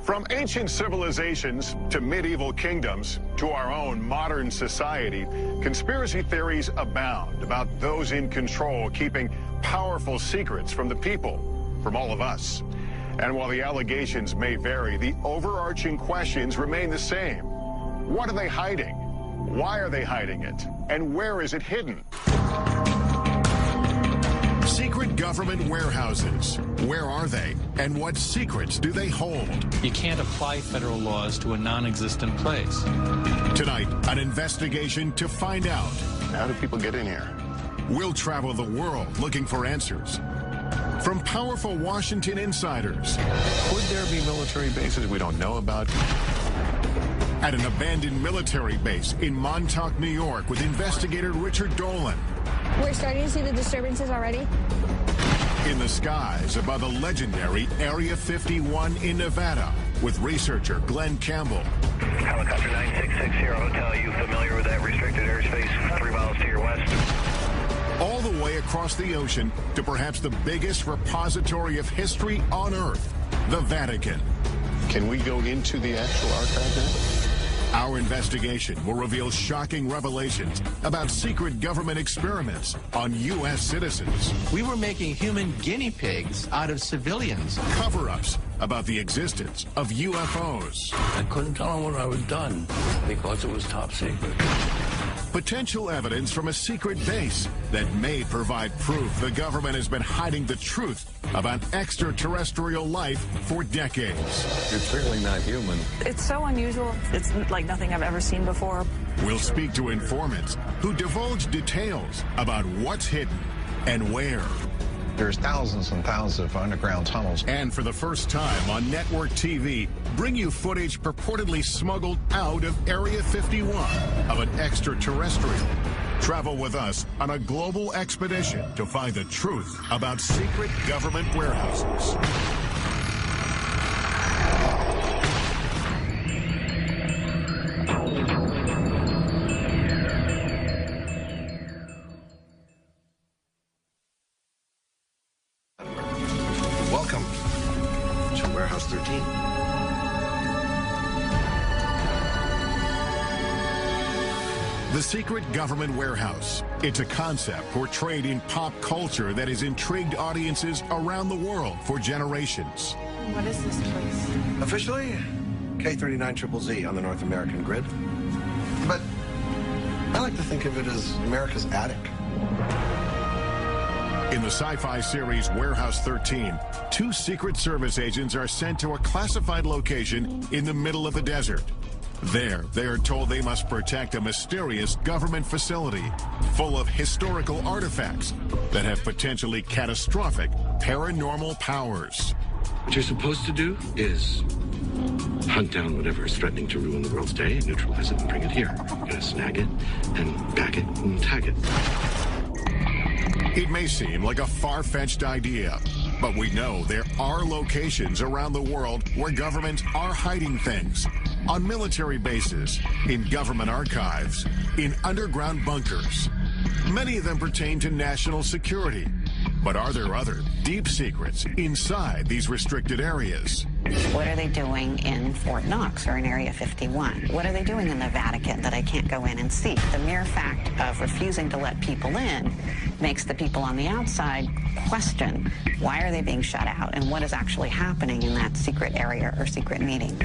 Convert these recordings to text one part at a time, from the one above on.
From ancient civilizations to medieval kingdoms to our own modern society, conspiracy theories abound about those in control keeping powerful secrets from the people, from all of us. And while the allegations may vary, the overarching questions remain the same. What are they hiding? Why are they hiding it? And where is it hidden? Secret government warehouses. Where are they? And what secrets do they hold? You can't apply federal laws to a non-existent place. Tonight, an investigation to find out. How do people get in here? We'll travel the world looking for answers. From powerful Washington insiders. Could there be military bases we don't know about? At an abandoned military base in Montauk, New York, with investigator Richard Dolan. We're starting to see the disturbances already. In the skies above the legendary Area 51 in Nevada, with researcher Glenn Campbell. Helicopter 9660 Hotel, you familiar with that restricted airspace 3 miles to your west? All the way across the ocean to perhaps the biggest repository of history on Earth, the Vatican. Can we go into the actual archive now? Our investigation will reveal shocking revelations about secret government experiments on U.S. citizens. We were making human guinea pigs out of civilians. Cover-ups about the existence of UFOs. I couldn't tell them what I was done because it was top secret. Potential evidence from a secret base that may provide proof the government has been hiding the truth about extraterrestrial life for decades. It's certainly not human. It's so unusual. It's like nothing I've ever seen before. We'll speak to informants who divulge details about what's hidden and where. There's thousands and thousands of underground tunnels. And for the first time on network TV, bring you footage purportedly smuggled out of Area 51 of an extraterrestrial. Travel with us on a global expedition to find the truth about secret government warehouses. Welcome to Warehouse 13. The secret government warehouse. It's a concept portrayed in pop culture that has intrigued audiences around the world for generations. What is this place? Officially, K39ZZZ on the North American grid. But I like to think of it as America's attic. In the sci-fi series Warehouse 13, 2 Secret Service agents are sent to a classified location in the middle of the desert. There, they are told they must protect a mysterious government facility full of historical artifacts that have potentially catastrophic paranormal powers. What you're supposed to do is hunt down whatever is threatening to ruin the world's day, neutralize it, and bring it here. You're gonna snag it, and bag it, and tag it. It may seem like a far-fetched idea, but we know there are locations around the world where governments are hiding things. On military bases, in government archives, in underground bunkers. Many of them pertain to national security. But are there other deep secrets inside these restricted areas? What are they doing in Fort Knox or in Area 51? What are they doing in the Vatican that I can't go in and see? The mere fact of refusing to let people in makes the people on the outside question, why are they being shut out and what is actually happening in that secret area or secret meeting?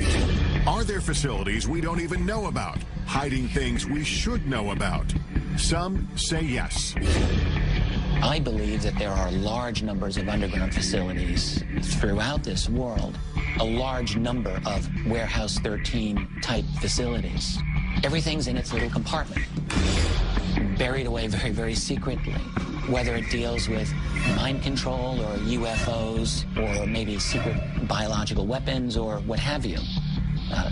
Are there facilities we don't even know about, hiding things we should know about? Some say yes. I believe that there are large numbers of underground facilities throughout this world, a large number of Warehouse 13 type facilities. Everything's in its little compartment, buried away very, very secretly, whether it deals with mind control or UFOs or maybe secret biological weapons or what have you.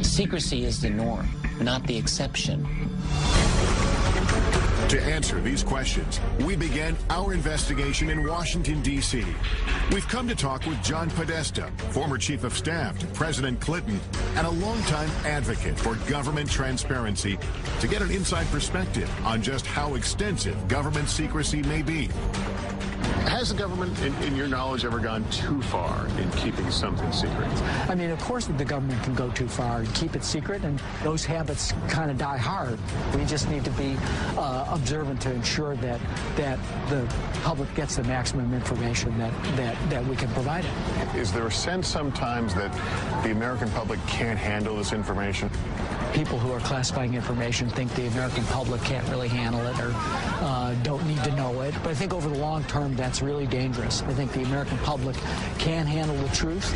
Secrecy is the norm, not the exception. To answer these questions, we began our investigation in Washington, D.C. We've come to talk with John Podesta, former chief of staff to President Clinton and a longtime advocate for government transparency, to get an inside perspective on just how extensive government secrecy may be. Has the government, in your knowledge, ever gone too far in keeping something secret? I mean, of course the government can go too far and keep it secret, and those habits kind of die hard. We just need to be observant to ensure that the public gets the maximum information that we can provide it. Is there a sense sometimes that the American public can't handle this information? People who are classifying information think the American public can't really handle it or don't need to know it. But I think over the long term, that's really dangerous. I think the American public can handle the truth.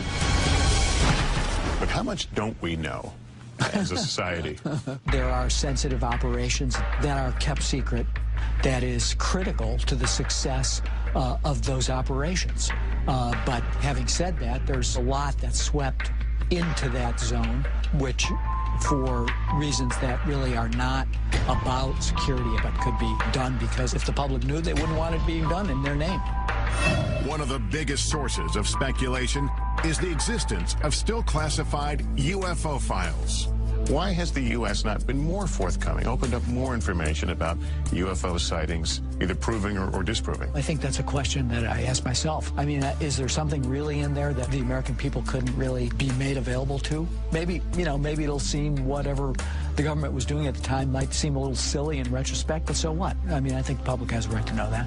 But how much don't we know as a society? There are sensitive operations that are kept secret that is critical to the success of those operations. But having said that, there's a lot that's swept into that zone, which for reasons that really are not about security, but could be done because if the public knew, they wouldn't want it being done in their name. One of the biggest sources of speculation is the existence of still classified UFO files. Why has the U.S. not been more forthcoming, opened up more information about UFO sightings, either proving or disproving? I think that's a question that I ask myself. I mean, is there something really in there that the American people couldn't really be made available to? Maybe, maybe it'll seem whatever the government was doing at the time might seem a little silly in retrospect, but so what? I mean, I think the public has a right to know that.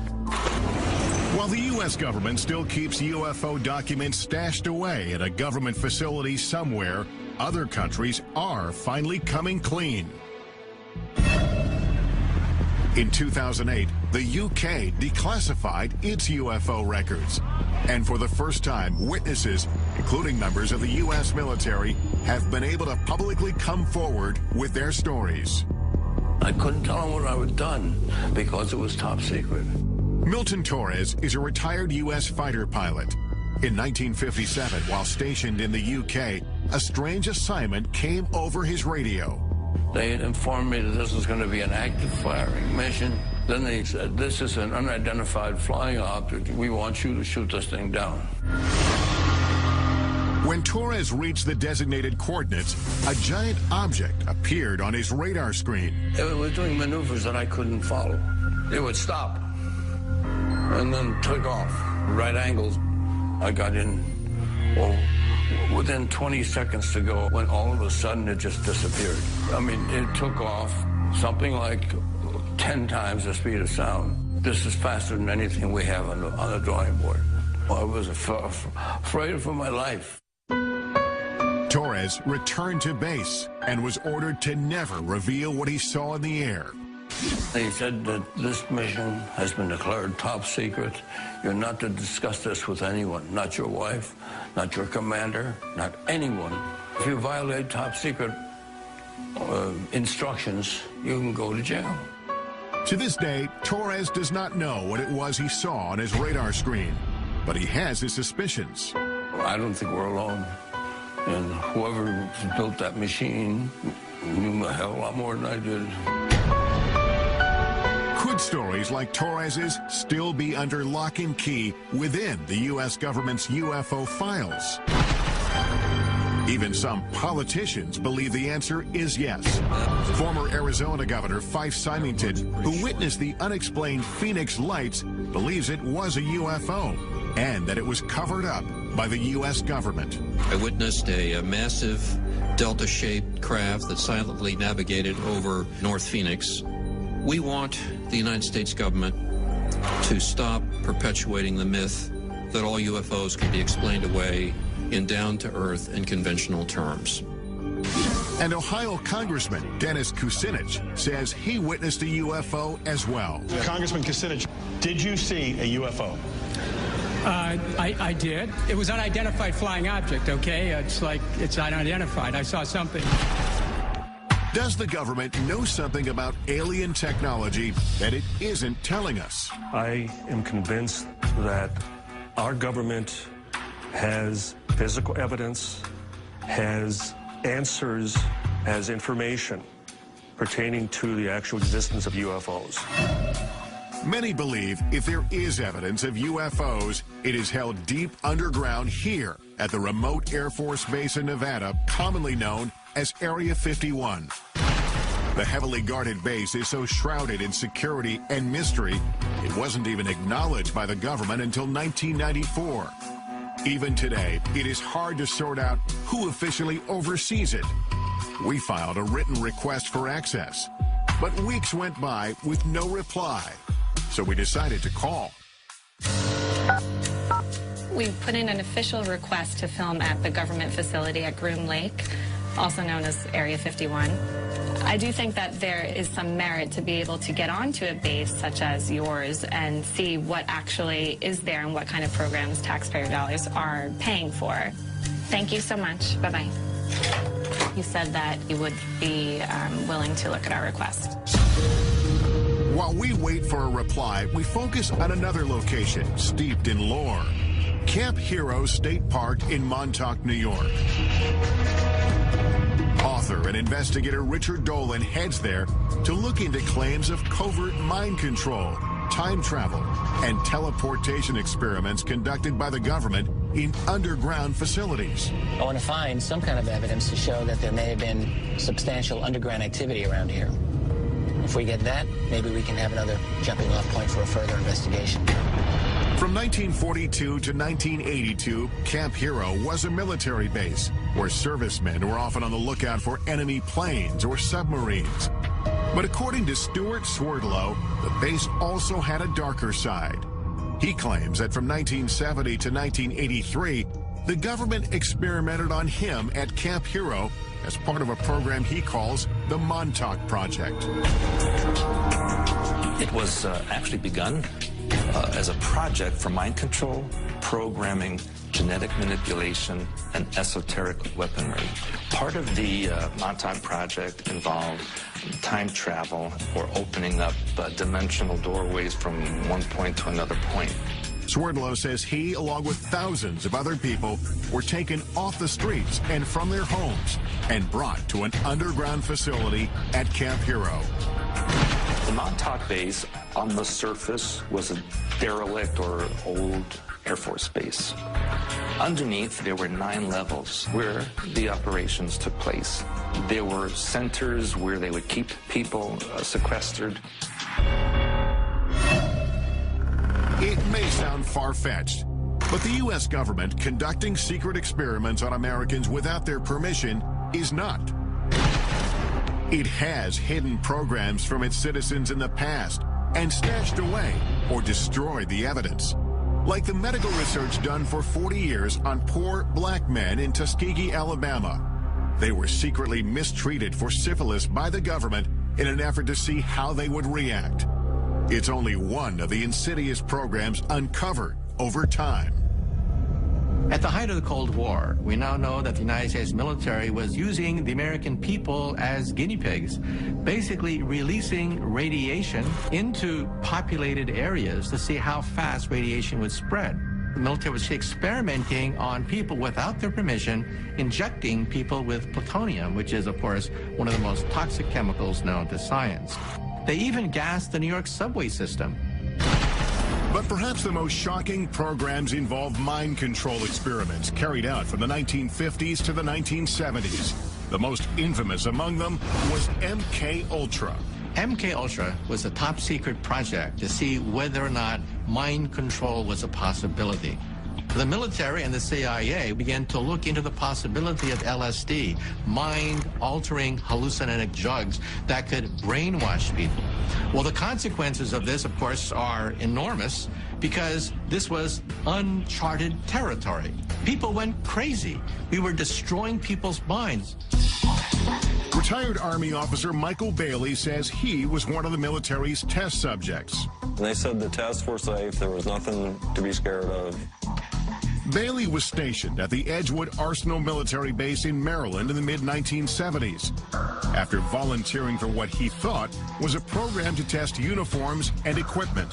While the U.S. government still keeps UFO documents stashed away at a government facility somewhere, other countries are finally coming clean. In 2008, the UK declassified its UFO records. And for the first time, witnesses, including members of the U.S. military, have been able to publicly come forward with their stories. I couldn't tell them what I had done because it was top secret. Milton Torres is a retired U.S. fighter pilot. In 1957, while stationed in the UK, a strange assignment came over his radio. They had informed me that this was going to be an active firing mission. Then they said, this is an unidentified flying object. We want you to shoot this thing down. When Torres reached the designated coordinates, a giant object appeared on his radar screen. It was doing maneuvers that I couldn't follow. It would stop and then take off, right angles. I got in, well, within 20 seconds to go, when all of a sudden it just disappeared. I mean, it took off something like 10 times the speed of sound. This is faster than anything we have on the drawing board. I was afraid for my life. Torres returned to base and was ordered to never reveal what he saw in the air. They said that this mission has been declared top secret. You're not to discuss this with anyone, not your wife, not your commander, not anyone. If you violate top secret instructions, you can go to jail. To this day, Torres does not know what it was he saw on his radar screen, but he has his suspicions. I don't think we're alone. And whoever built that machine knew a hell of a lot more than I did. Could stories like Torres's still be under lock and key within the U.S. government's UFO files? Even some politicians believe the answer is yes. Former Arizona Governor Fife Symington, who witnessed the unexplained Phoenix lights, believes it was a UFO and that it was covered up by the U.S. government. I witnessed a massive delta-shaped craft that silently navigated over North Phoenix. We want the United States government to stop perpetuating the myth that all UFOs can be explained away in down-to-earth and conventional terms. And Ohio Congressman Dennis Kucinich says he witnessed a UFO as well. Congressman Kucinich, did you see a UFO? I did. It was unidentified flying object, okay? It's like, it's unidentified. I saw something. Does the government know something about alien technology that it isn't telling us? I am convinced that our government has physical evidence, has answers, has information pertaining to the actual existence of UFOs. Many believe if there is evidence of UFOs, it is held deep underground here at the remote Air Force Base in Nevada, commonly known as Area 51. The heavily guarded base is so shrouded in security and mystery, it wasn't even acknowledged by the government until 1994. Even today, it is hard to sort out who officially oversees it. We filed a written request for access, but weeks went by with no reply, so we decided to call. We put in an official request to film at the government facility at Groom Lake, also known as Area 51. I do think that there is some merit to be able to get onto a base such as yours and see what actually is there and what kind of programs taxpayer dollars are paying for. Thank you so much. Bye-bye. You said that you would be willing to look at our request. While we wait for a reply, we focus on another location steeped in lore. Camp Hero State Park in Montauk, New York. Author and investigator Richard Dolan heads there to look into claims of covert mind control, time travel, and teleportation experiments conducted by the government in underground facilities. I want to find some kind of evidence to show that there may have been substantial underground activity around here. If we get that, maybe we can have another jumping off point for a further investigation. From 1942 to 1982, Camp Hero was a military base where servicemen were often on the lookout for enemy planes or submarines. But according to Stuart Swerdlow, the base also had a darker side. He claims that from 1970 to 1983, the government experimented on him at Camp Hero as part of a program he calls the Montauk Project. It was actually begun as a project for mind control, programming, genetic manipulation, and esoteric weaponry. Part of the Montauk Project involved time travel or opening up dimensional doorways from one point to another point. Swerdlow says he, along with thousands of other people, were taken off the streets and from their homes and brought to an underground facility at Camp Hero. The Montauk base on the surface was a derelict or old Air Force base. Underneath, there were 9 levels where the operations took place. There were centers where they would keep people sequestered. It may sound far-fetched, but the U.S. government conducting secret experiments on Americans without their permission is not. It has hidden programs from its citizens in the past and stashed away or destroyed the evidence. Like the medical research done for 40 years on poor black men in Tuskegee, Alabama. They were secretly mistreated for syphilis by the government in an effort to see how they would react. It's only one of the insidious programs uncovered over time. At the height of the Cold War, we now know that the United States military was using the American people as guinea pigs, basically releasing radiation into populated areas to see how fast radiation would spread. The military was experimenting on people without their permission, injecting people with plutonium, which is, of course, one of the most toxic chemicals known to science. They even gassed the New York subway system. But perhaps the most shocking programs involve mind control experiments carried out from the 1950s to the 1970s. The most infamous among them was MK Ultra. MK Ultra was a top secret project to see whether or not mind control was a possibility. The military and the CIA began to look into the possibility of LSD, mind-altering hallucinogenic drugs that could brainwash people. Well, the consequences of this, of course, are enormous because this was uncharted territory. People went crazy. We were destroying people's minds. Retired Army officer Michael Bailey says he was one of the military's test subjects. They said the tests were safe. There was nothing to be scared of. Bailey was stationed at the Edgewood Arsenal military base in Maryland in the mid-1970s after volunteering for what he thought was a program to test uniforms and equipment.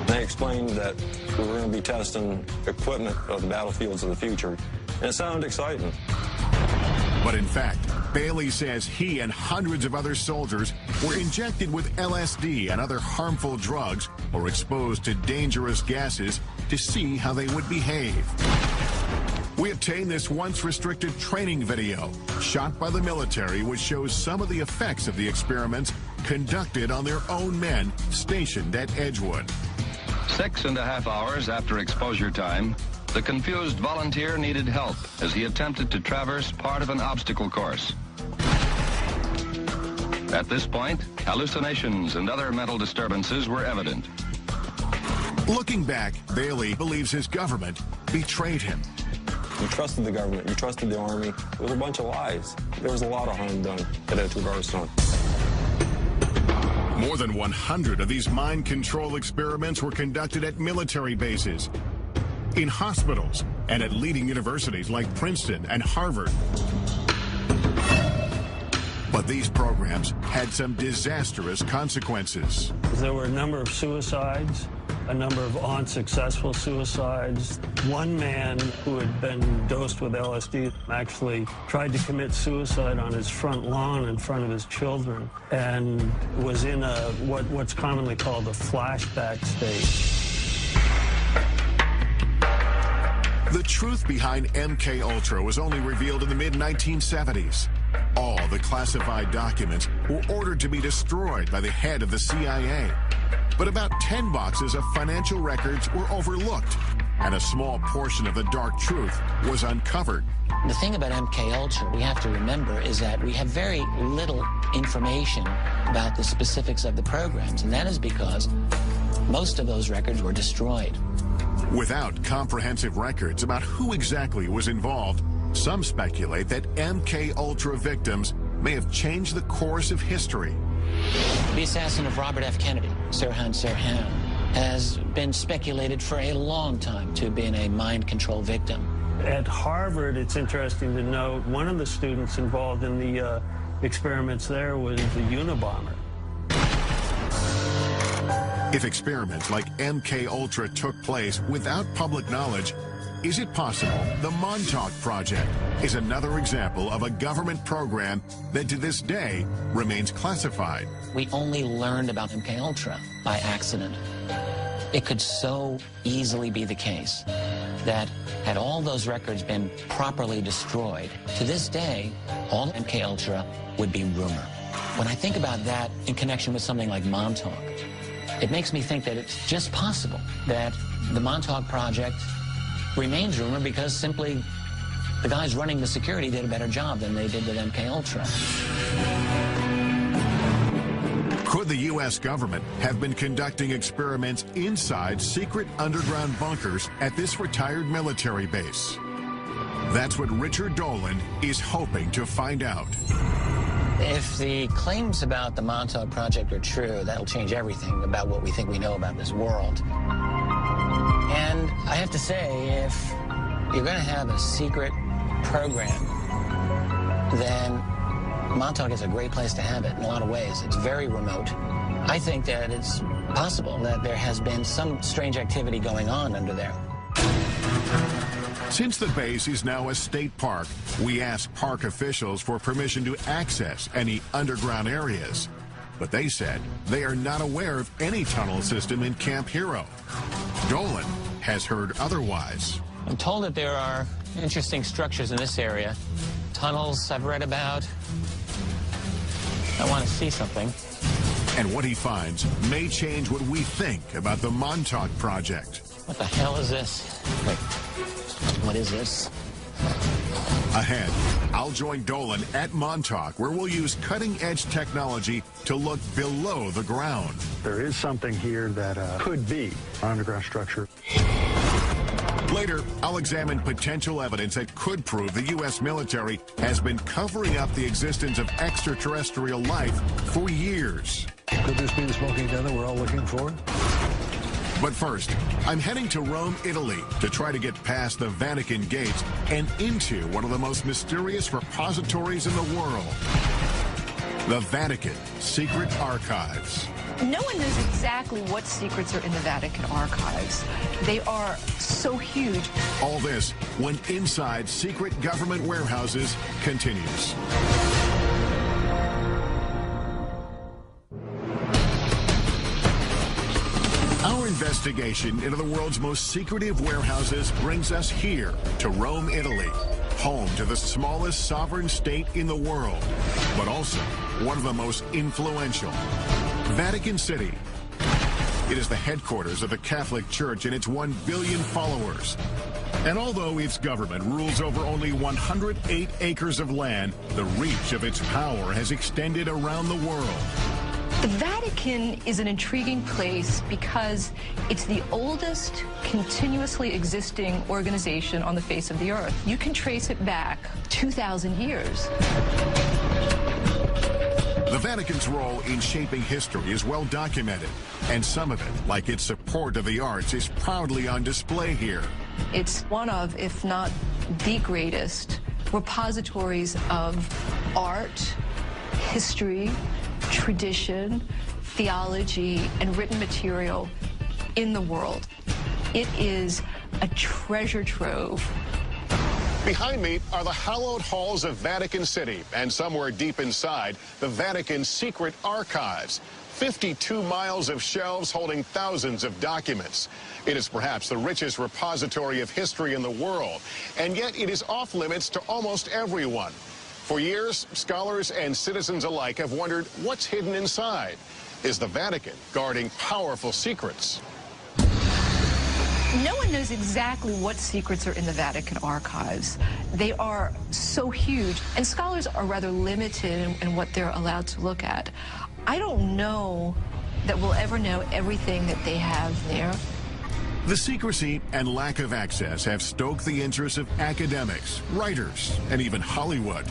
They explained that we were going to be testing equipment of the battlefields of the future, and it sounded exciting. But in fact, Bailey says he and hundreds of other soldiers were injected with LSD and other harmful drugs or exposed to dangerous gases to see how they would behave. we obtained this once restricted training video shot by the military, which shows some of the effects of the experiments conducted on their own men stationed at Edgewood. 6.5 hours after exposure time, the confused volunteer needed help as he attempted to traverse part of an obstacle course. At this point, hallucinations and other mental disturbances were evident. Looking back, Bailey believes his government betrayed him. You trusted the government, you trusted the Army. It was a bunch of lies. There was a lot of harm done at Edgewood Arsenal. More than 100 of these mind control experiments were conducted at military bases, in hospitals, and at leading universities like Princeton and Harvard. But these programs had some disastrous consequences. There were a number of suicides, a number of unsuccessful suicides. One man who had been dosed with LSD actually tried to commit suicide on his front lawn in front of his children and was in a what's commonly called a flashback state. The truth behind MK Ultra was only revealed in the mid-1970s. All the classified documents were ordered to be destroyed by the head of the CIA. But about 10 boxes of financial records were overlooked, and a small portion of the dark truth was uncovered. The thing about MK Ultra we have to remember is that we have very little information about the specifics of the programs, and that is because most of those records were destroyed. Without comprehensive records about who exactly was involved, some speculate that MK Ultra victims may have changed the course of history. The assassin of Robert F. Kennedy, Sirhan Sirhan, has been speculated for a long time to have been a mind control victim. At Harvard, it's interesting to note, one of the students involved in the experiments there was the Unabomber. If experiments like MK Ultra took place without public knowledge, is it possible the Montauk Project is another example of a government program that to this day remains classified? We only learned about MK Ultra by accident. It could so easily be the case that had all those records been properly destroyed, to this day, all MK Ultra would be rumor. When I think about that in connection with something like Montauk, it makes me think that it's just possible that the Montauk Project remains rumor because simply the guys running the security did a better job than they did with MK Ultra. Could the U.S. government have been conducting experiments inside secret underground bunkers at this retired military base? That's what Richard Dolan is hoping to find out. If the claims about the Montauk Project are true, that'll change everything about what we think we know about this world. And I have to say, if you're going to have a secret program, then Montauk is a great place to have it in a lot of ways. It's very remote. I think that it's possible that there has been some strange activity going on under there. Since the base is now a state park, we asked park officials for permission to access any underground areas. But they said they are not aware of any tunnel system in Camp Hero. Dolan has heard otherwise. I'm told that there are interesting structures in this area. Tunnels I've read about. I want to see something. And what he finds may change what we think about the Montauk Project. What the hell is this? Wait, what is this? Ahead, I'll join Dolan at Montauk, where we'll use cutting-edge technology to look below the ground. There is something here that could be an underground structure. Later, I'll examine potential evidence that could prove the U.S. military has been covering up the existence of extraterrestrial life for years. Could this be the smoking gun that we're all looking for? But first, I'm heading to Rome, Italy, to try to get past the Vatican gates and into one of the most mysterious repositories in the world. The Vatican Secret Archives. No one knows exactly what secrets are in the Vatican archives. They are so huge. All this when Inside Secret Government Warehouses continues. Our investigation into the world's most secretive warehouses brings us here to Rome, Italy, home to the smallest sovereign state in the world, but also one of the most influential, Vatican City. It is the headquarters of the Catholic Church and its 1 billion followers. And although its government rules over only 108 acres of land, the reach of its power has extended around the world. The Vatican is an intriguing place because it's the oldest continuously existing organization on the face of the earth. You can trace it back 2,000 years. The Vatican's role in shaping history is well documented, and some of it, like its support of the arts, is proudly on display here. It's one of, if not the greatest, repositories of art, history, tradition, theology, and written material in the world. It is a treasure trove. Behind me are the hallowed halls of Vatican City, and somewhere deep inside, the Vatican's secret archives. 52 miles of shelves holding thousands of documents. It is perhaps the richest repository of history in the world, and yet it is off limits to almost everyone. For years, scholars and citizens alike have wondered what's hidden inside. Is the Vatican guarding powerful secrets? No one knows exactly what secrets are in the Vatican archives. They are so huge, and scholars are rather limited in what they're allowed to look at. I don't know that we'll ever know everything that they have there. The secrecy and lack of access have stoked the interest of academics, writers, and even Hollywood.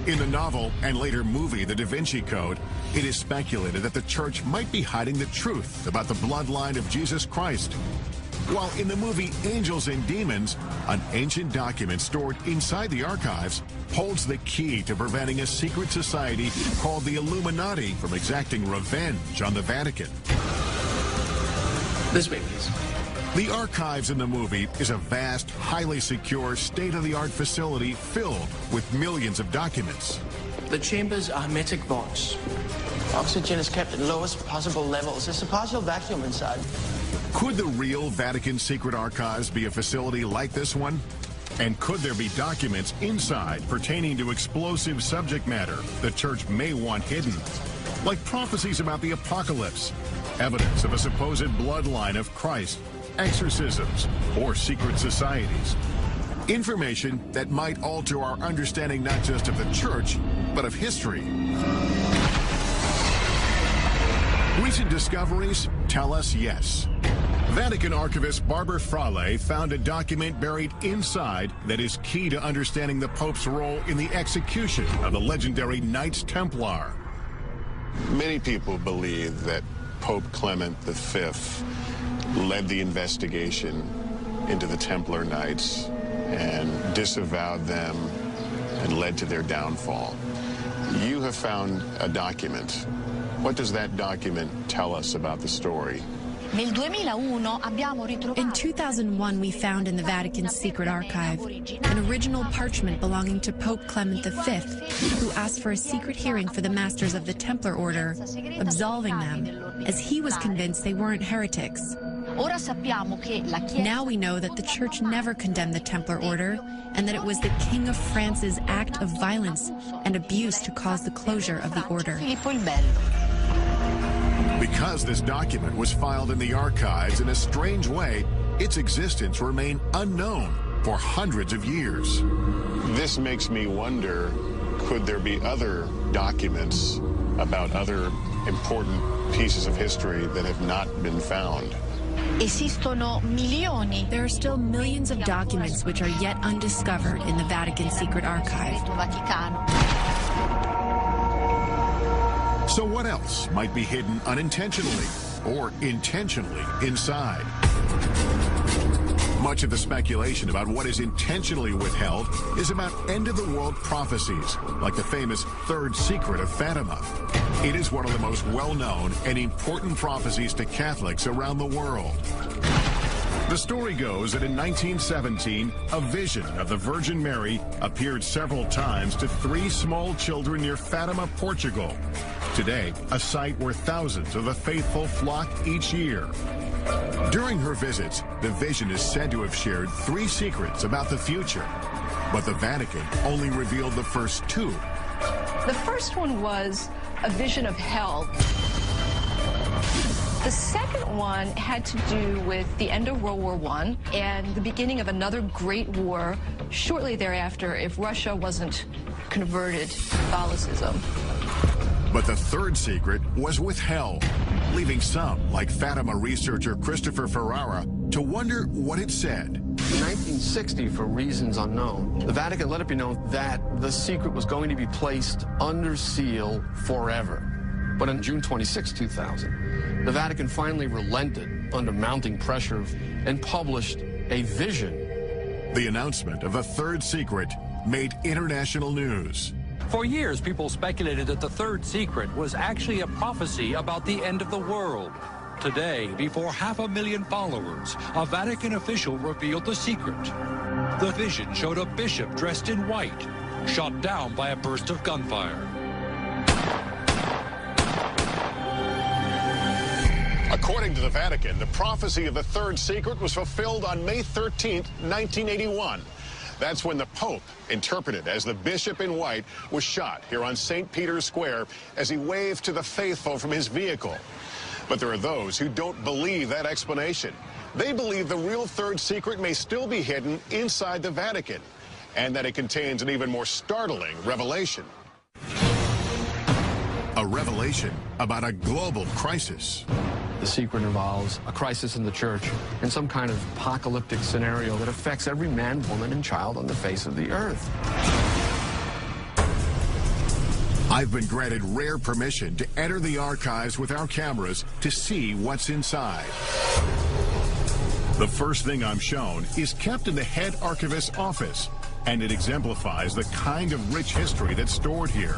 In the novel and later movie The Da Vinci Code, it is speculated that the church might be hiding the truth about the bloodline of Jesus Christ. While in the movie Angels and Demons, an ancient document stored inside the archives holds the key to preventing a secret society called the Illuminati from exacting revenge on the Vatican. This way, please. The archives in the movie is a vast, highly secure, state-of-the-art facility filled with millions of documents. The chambers are hermetic vaults. Oxygen is kept at lowest possible levels. There's a partial vacuum inside. Could the real Vatican secret archives be a facility like this one? And could there be documents inside pertaining to explosive subject matter the church may want hidden? Like prophecies about the apocalypse, evidence of a supposed bloodline of Christ, exorcisms, or secret societies. Information that might alter our understanding not just of the church, but of history. Recent discoveries tell us yes. Vatican archivist Barbara Frale found a document buried inside that is key to understanding the Pope's role in the execution of the legendary Knights Templar. Many people believe that Pope Clement V led the investigation into the Templar Knights and disavowed them and led to their downfall. You have found a document. What does that document tell us about the story? In 2001, we found in the Vatican's secret archive an original parchment belonging to Pope Clement V, who asked for a secret hearing for the masters of the Templar Order, absolving them, as he was convinced they weren't heretics. Now we know that the Church never condemned the Templar Order, and that it was the King of France's act of violence and abuse to cause the closure of the order. Because this document was filed in the archives in a strange way, its existence remained unknown for hundreds of years. This makes me wonder, could there be other documents about other important pieces of history that have not been found? There are still millions of documents which are yet undiscovered in the Vatican secret archive. So what else might be hidden unintentionally or intentionally inside? Much of the speculation about what is intentionally withheld is about end-of-the-world prophecies, like the famous Third Secret of Fatima. It is one of the most well-known and important prophecies to Catholics around the world. The story goes that in 1917, a vision of the Virgin Mary appeared several times to 3 small children near Fatima, Portugal. Today, a site where thousands of the faithful flock each year. During her visits, the Vision is said to have shared 3 secrets about the future, but the Vatican only revealed the first 2. The first one was a vision of hell. The second one had to do with the end of World War I and the beginning of another great war shortly thereafter if Russia wasn't converted to Catholicism. But the third secret was with hell, leaving some, like Fatima researcher Christopher Ferrara, to wonder what it said. In 1960, for reasons unknown, the Vatican let it be known that the secret was going to be placed under seal forever. But on June 26, 2000, the Vatican finally relented under mounting pressure and published a vision. The announcement of a third secret made international news. For years, people speculated that the third secret was actually a prophecy about the end of the world. Today, before 500,000 followers, a Vatican official revealed the secret. The vision showed a bishop dressed in white, shot down by a burst of gunfire. According to the Vatican, the prophecy of the third secret was fulfilled on May 13, 1981. That's when the Pope, interpreted as the bishop in white, was shot here on St. Peter's Square as he waved to the faithful from his vehicle. But there are those who don't believe that explanation. They believe the real third secret may still be hidden inside the Vatican, and that it contains an even more startling revelation. A revelation about a global crisis. The secret involves a crisis in the church and some kind of apocalyptic scenario that affects every man, woman, and child on the face of the earth. I've been granted rare permission to enter the archives with our cameras to see what's inside. The first thing I'm shown is kept in the head archivist's office, and it exemplifies the kind of rich history that's stored here.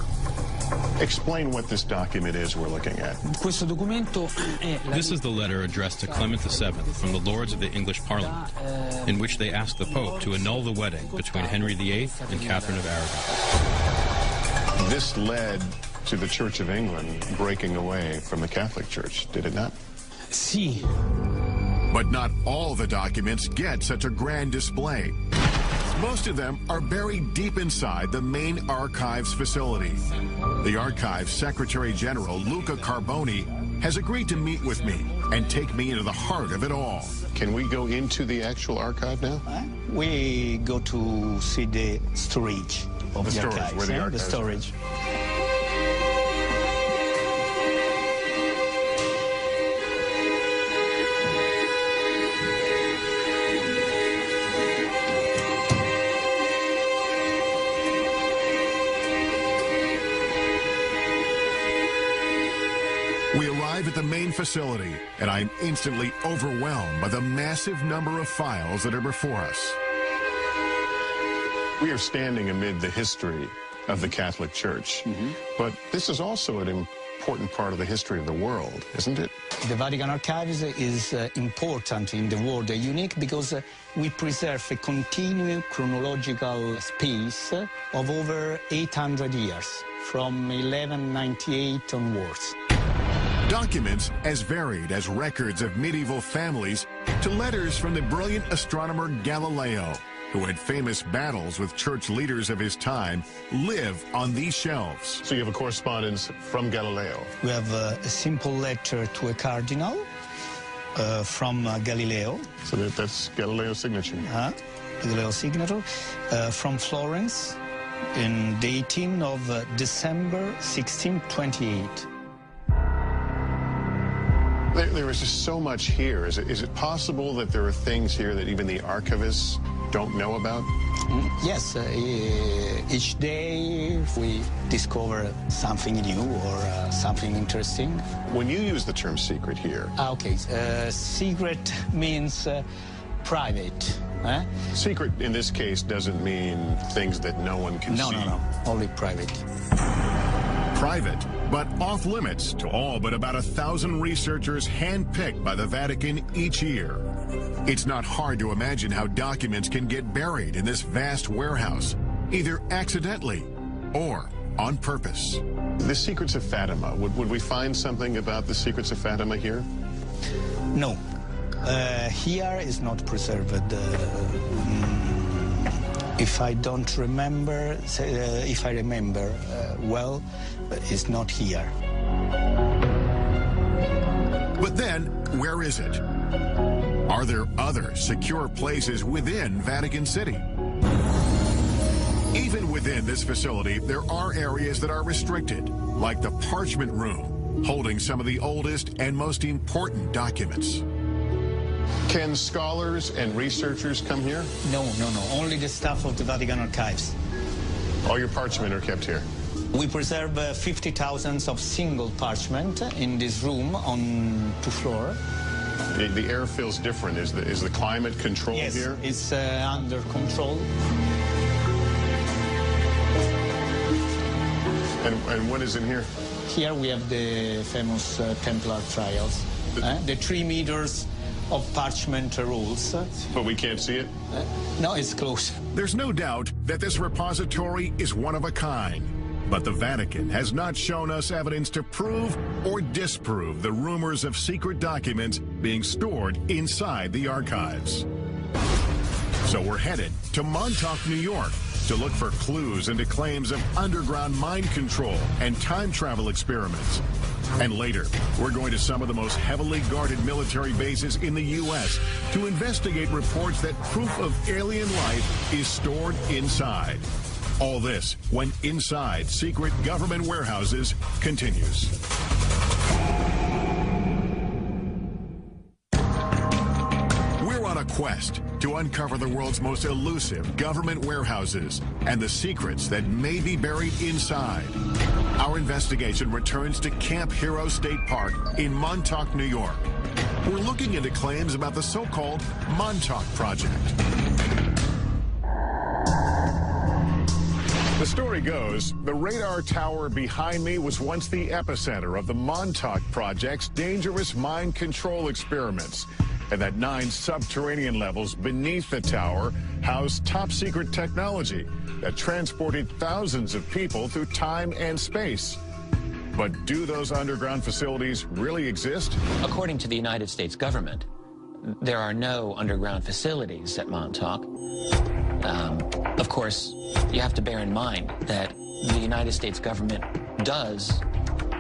Explain what this document is we're looking at. This is the letter addressed to Clement VII from the Lords of the English Parliament, in which they asked the Pope to annul the wedding between Henry VIII and Catherine of Aragon. This led to the Church of England breaking away from the Catholic Church, did it not? Si. But not all the documents get such a grand display. Most of them are buried deep inside the main archives facility. The Archives Secretary General, Luca Carboni, has agreed to meet with me and take me into the heart of it all. Can we go into the actual archive now? We go to see the storage of the archives. Where the archives the storage. We arrive at the main facility, and I'm instantly overwhelmed by the massive number of files that are before us. We are standing amid the history of the Catholic Church, but this is also an important part of the history of the world, isn't it? The Vatican Archives is important in the world, unique because we preserve a continuous chronological space of over 800 years, from 1198 onwards. Documents as varied as records of medieval families to letters from the brilliant astronomer Galileo, who had famous battles with church leaders of his time, live on these shelves. So you have a correspondence from Galileo? We have a simple letter to a cardinal from Galileo. So that's Galileo's signature? Galileo's signature. From Florence in the 18th of December 1628. There is just so much here. Is it possible that there are things here that even the archivists don't know about? Yes. Each day we discover something new or something interesting. When you use the term secret here... Okay. Secret means private. Secret, in this case, doesn't mean things that no one can see. No. Only private. Private, but off limits to all but about 1,000 researchers handpicked by the Vatican each year. It's not hard to imagine how documents can get buried in this vast warehouse, either accidentally or on purpose. The Secrets of Fatima, would we find something about the Secrets of Fatima here? No. Here is not preserved. If I don't remember, if I remember well, it's not here. But then, where is it? Are there other secure places within Vatican City? Even within this facility, there are areas that are restricted, like the Parchment Room, holding some of the oldest and most important documents. Can scholars and researchers come here? No. Only the staff of the Vatican Archives. All your parchment are kept here? We preserve 50,000 of single parchment in this room on 2 floors. The air feels different. Is the climate controlled here? Yes, it's under control. And what is in here? Here we have the famous Templar trials. The 3 meters of parchment rolls. But we can't see it? No, it's close. There's no doubt that this repository is one of a kind. But the Vatican has not shown us evidence to prove or disprove the rumors of secret documents being stored inside the archives. So we're headed to Montauk, New York, to look for clues into claims of underground mind control and time travel experiments. And later, we're going to some of the most heavily guarded military bases in the U.S. to investigate reports that proof of alien life is stored inside. All this when Inside Secret Government Warehouses continues. We're on a quest to uncover the world's most elusive government warehouses and the secrets that may be buried inside. Our investigation returns to Camp Hero State Park in Montauk, New York. We're looking into claims about the so-called Montauk Project. The story goes, the radar tower behind me was once the epicenter of the Montauk Project's dangerous mind control experiments, and that 9 subterranean levels beneath the tower housed top-secret technology that transported thousands of people through time and space. But do those underground facilities really exist? According to the United States government, there are no underground facilities at Montauk. Of course, you have to bear in mind that the United States government does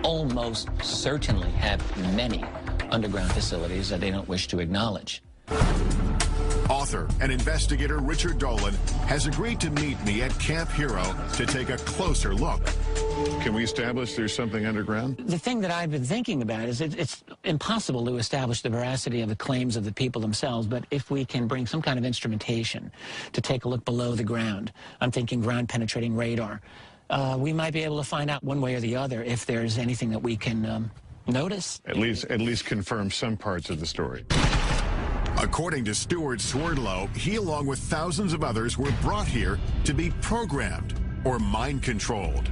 almost certainly have many underground facilities that they don't wish to acknowledge. Author and investigator Richard Dolan has agreed to meet me at Camp Hero to take a closer look. Can we establish there's something underground? The thing that I've been thinking about is it's impossible to establish the veracity of the claims of the people themselves, but if we can bring some kind of instrumentation to take a look below the ground, I'm thinking ground-penetrating radar, we might be able to find out one way or the other if there's anything that we can notice. At least confirm some parts of the story. According to Stuart Swerdlow, he along with thousands of others were brought here to be programmed or mind-controlled.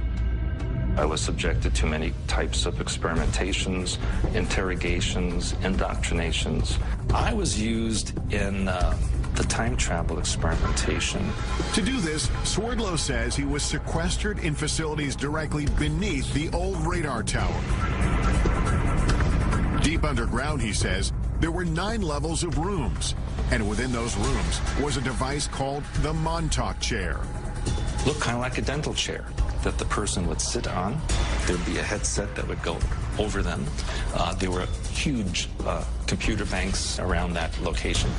I was subjected to many types of experimentations, interrogations, indoctrinations. I was used in the time travel experimentation. To do this, Swerdlow says he was sequestered in facilities directly beneath the old radar tower. Deep underground, he says, there were 9 levels of rooms, and within those rooms was a device called the Montauk chair. Looked kind of like a dental chair that the person would sit on. There'd be a headset that would go over them. There were huge computer banks around that location.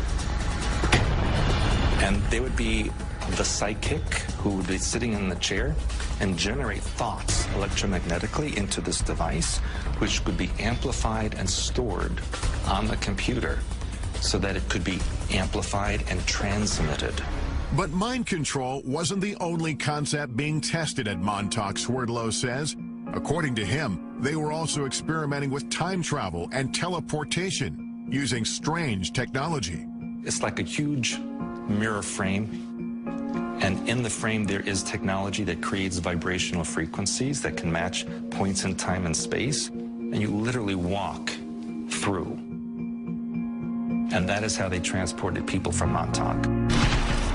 And they would be the psychic who would be sitting in the chair and generate thoughts electromagnetically into this device, which could be amplified and stored on the computer so that it could be amplified and transmitted. But mind control wasn't the only concept being tested at Montauk, Swerdlow says. According to him, they were also experimenting with time travel and teleportation using strange technology. It's like a huge mirror frame, and in the frame there is technology that creates vibrational frequencies that can match points in time and space, and you literally walk through. And that is how they transported people from Montauk.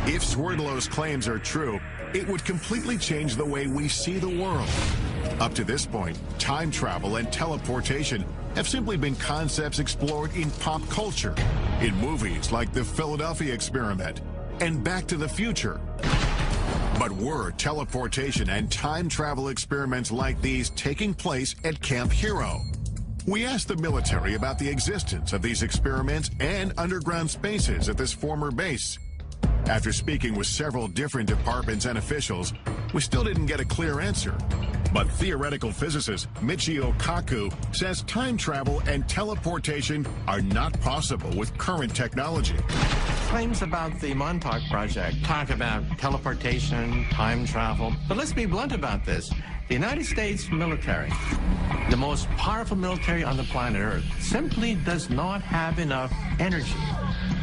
If Swerdlow's claims are true, it would completely change the way we see the world. Up to this point, time travel and teleportation have simply been concepts explored in pop culture, in movies like the Philadelphia Experiment and Back to the Future. But were teleportation and time travel experiments like these taking place at Camp Hero? We asked the military about the existence of these experiments and underground spaces at this former base. After speaking with several different departments and officials, we still didn't get a clear answer. But theoretical physicist Michio Kaku says time travel and teleportation are not possible with current technology. Claims about the Montauk Project talk about teleportation, time travel. But let's be blunt about this. The United States military, the most powerful military on the planet Earth, simply does not have enough energy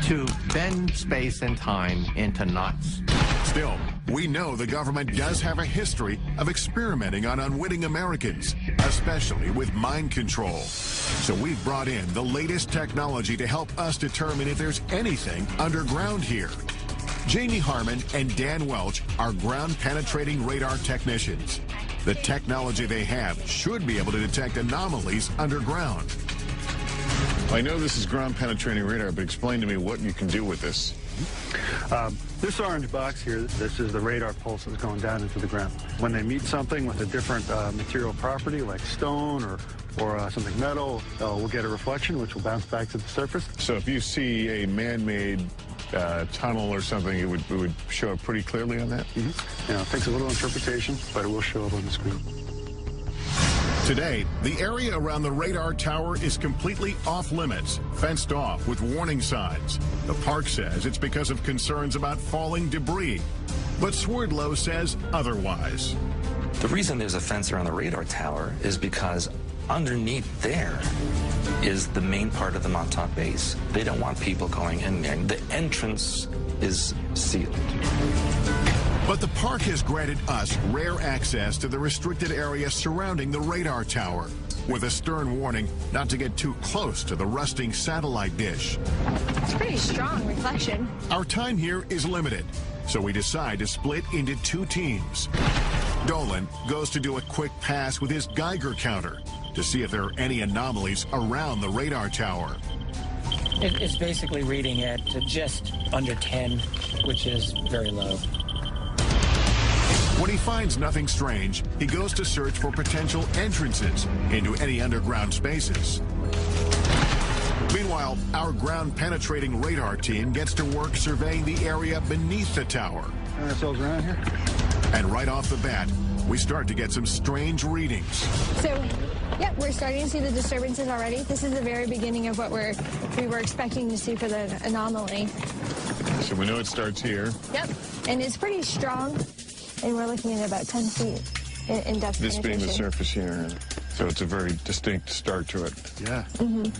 to bend space and time into knots. Still, we know the government does have a history of experimenting on unwitting Americans, especially with mind control. So we've brought in the latest technology to help us determine if there's anything underground here. Jamie Harmon and Dan Welch are ground-penetrating radar technicians. The technology they have should be able to detect anomalies underground. I know this is ground-penetrating radar, but explain to me what you can do with this. This orange box here, this is the radar pulses going down into the ground. When they meet something with a different material property, like stone or something metal, we'll get a reflection, which will bounce back to the surface. So if you see a man-made tunnel or something, it would show up pretty clearly on that? Mm-hmm. You know, it takes a little interpretation, but it will show up on the screen. Today, the area around the radar tower is completely off-limits, fenced off with warning signs. The park says it's because of concerns about falling debris, but Swerdlow says otherwise. The reason there's a fence around the radar tower is because underneath there is the main part of the Montauk base. They don't want people going in there. The entrance is sealed. But the park has granted us rare access to the restricted area surrounding the radar tower, with a stern warning not to get too close to the rusting satellite dish. It's pretty strong reflection. Our time here is limited, so we decide to split into two teams. Dolan goes to do a quick pass with his Geiger counter to see if there are any anomalies around the radar tower. It's basically reading at just under 10, which is very low. When he finds nothing strange, he goes to search for potential entrances into any underground spaces. Meanwhile, our ground-penetrating radar team gets to work surveying the area beneath the tower. Turn ourselves around here. And right off the bat, we start to get some strange readings. So, yeah, we're starting to see the disturbances already. This is the very beginning of what we were expecting to see for the anomaly. So we know it starts here. Yep, and it's pretty strong. And we're looking at about 10 feet in depth. This being the surface here, so it's a very distinct start to it. Yeah. Mm-hmm.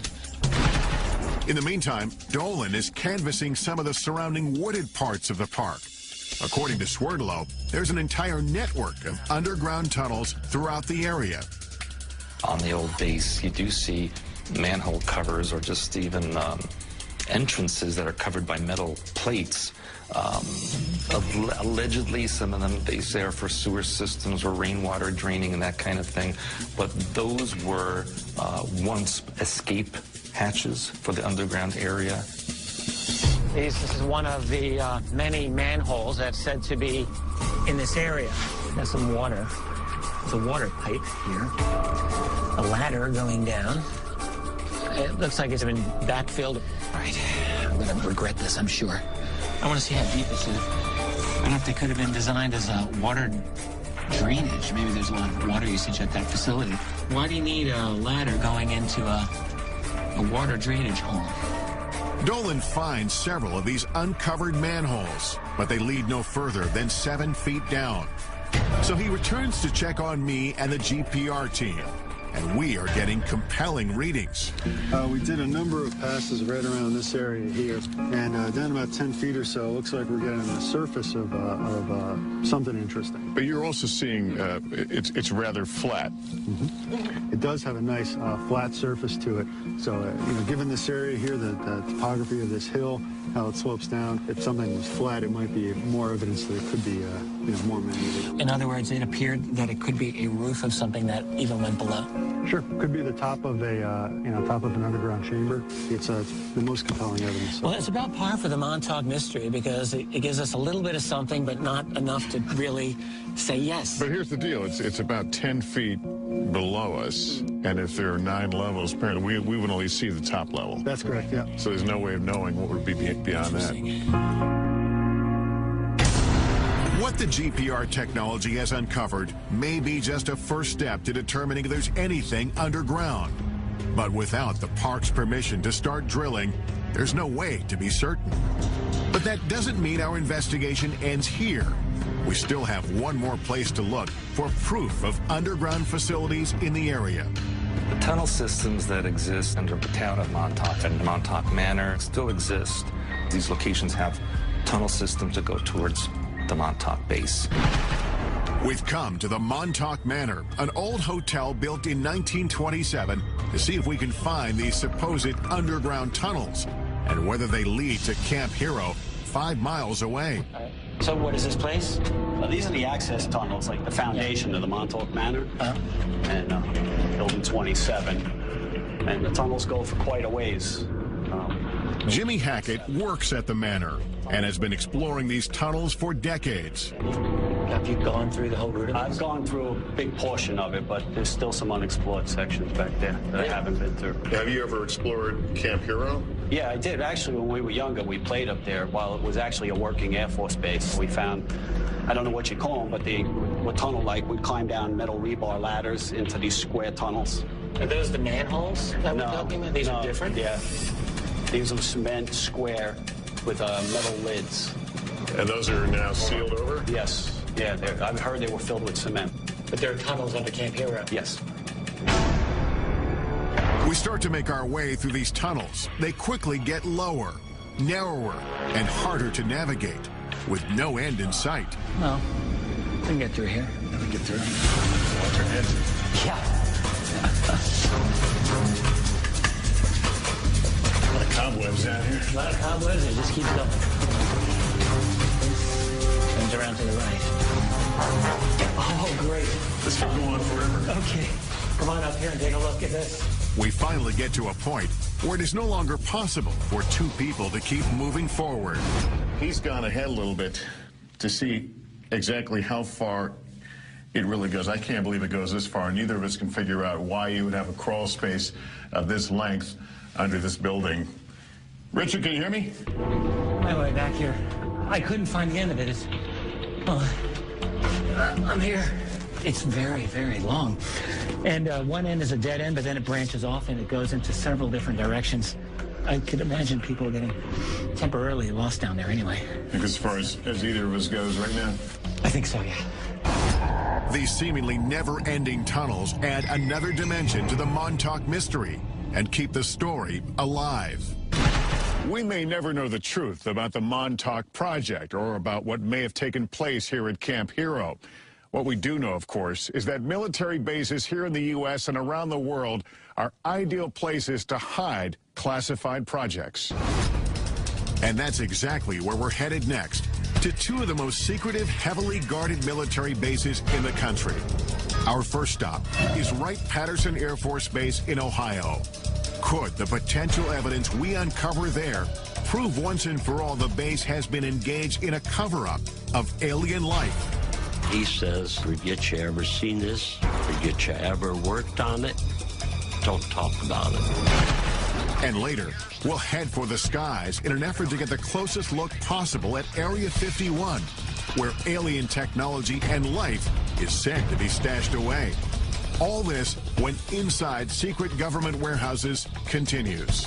In the meantime, Dolan is canvassing some of the surrounding wooded parts of the park. According to Swerdlow, there's an entire network of underground tunnels throughout the area. On the old base, you do see manhole covers or just even entrances that are covered by metal plates. Allegedly, some of them, they say, are for sewer systems or rainwater draining and that kind of thing. But those were once escape hatches for the underground area. This is one of the many manholes that's said to be in this area. There's some water. There's a water pipe here. A ladder going down. It looks like it's been backfilled. All right, I'm going to regret this, I'm sure. I want to see how deep this is. I don't know if they could have been designed as a water drainage. Maybe there's a lot of water usage at that facility. Why do you need a ladder going into a water drainage hole? Dolan finds several of these uncovered manholes, but they lead no further than 7 feet down. So he returns to check on me and the GPR team, and we are getting compelling readings. We did a number of passes right around this area here, and down about 10 feet or so, it looks like we're getting the surface of something interesting. But you're also seeing it's rather flat. Mm-hmm. It does have a nice flat surface to it. So, you know, given this area here, the topography of this hill, how it slopes down, if something was flat, it might be more evidence that it could be, more man-made. In other words, it appeared that it could be a roof of something that even went below. Sure, could be the top of a, top of an underground chamber. It's the most compelling evidence. Well, it's about par for the Montauk mystery because it gives us a little bit of something, but not enough to really say yes. But here's the deal. It's about 10 feet below us, and if there are 9 levels, apparently we would only see the top level. That's correct, yeah. So there's no way of knowing what would be beyond that. What the GPR technology has uncovered may be just a first step to determining if there's anything underground. But without the park's permission to start drilling, there's no way to be certain. But that doesn't mean our investigation ends here. We still have one more place to look for proof of underground facilities in the area. The tunnel systems that exist under the town of Montauk and Montauk Manor still exist. These locations have tunnel systems that go towards the Montauk base. We've come to the Montauk Manor, an old hotel built in 1927, to see if we can find these supposed underground tunnels and whether they lead to Camp Hero 5 miles away. So what is this place? These are the access tunnels, like the foundation of the Montauk Manor, and building 27. And the tunnels go for quite a ways. Jimmy Hackett works at the manor and has been exploring these tunnels for decades. Have you gone through the whole route? I've gone through a big portion of it, but there's still some unexplored sections back there that I haven't been through. Have you ever explored Camp Hero? Yeah, I did. Actually, when we were younger, we played up there while it was actually a working Air Force base. We found, I don't know what you call them, but they were tunnel-like. We'd climb down metal rebar ladders into these square tunnels. Are those the manholes that we're talking about? These are different? Yeah. These are cement square with metal lids. And those are now sealed over? Yes. Yeah, I've heard they were filled with cement. But there are tunnels under Camp Hero? Yes. We start to make our way through these tunnels. They quickly get lower, narrower, and harder to navigate, with no end in sight. No, we can get through here. We can get through. Watch our heads. Yeah. A lot of cobwebs down here. A lot of cobwebs, it just keeps going. Turns around to the right. Oh, great. This could go on forever. Okay. Come on up here and take a look at this. We finally get to a point where it is no longer possible for 2 people to keep moving forward. He's gone ahead a little bit to see exactly how far it really goes. I can't believe it goes this far. Neither of us can figure out why you would have a crawl space of this length under this building. Richard, can you hear me? My way back here. I couldn't find the end of it. I'm here. It's very, very long. And one end is a dead end, but then it branches off and it goes into several different directions. I could imagine people getting temporarily lost down there anyway. I think as far as either of us goes right now? I think so, yeah. These seemingly never-ending tunnels add another dimension to the Montauk mystery and keep the story alive. We may never know the truth about the Montauk Project or about what may have taken place here at Camp Hero. What we do know, of course, is that military bases here in the U.S. and around the world are ideal places to hide classified projects. And that's exactly where we're headed next, to 2 of the most secretive, heavily guarded military bases in the country. Our first stop is Wright-Patterson Air Force Base in Ohio. Could the potential evidence we uncover there prove once and for all the base has been engaged in a cover-up of alien life? He says, forget you ever seen this, forget you ever worked on it, don't talk about it. And later, we'll head for the skies in an effort to get the closest look possible at Area 51, where alien technology and life is said to be stashed away. All this when Inside Secret Government Warehouses continues.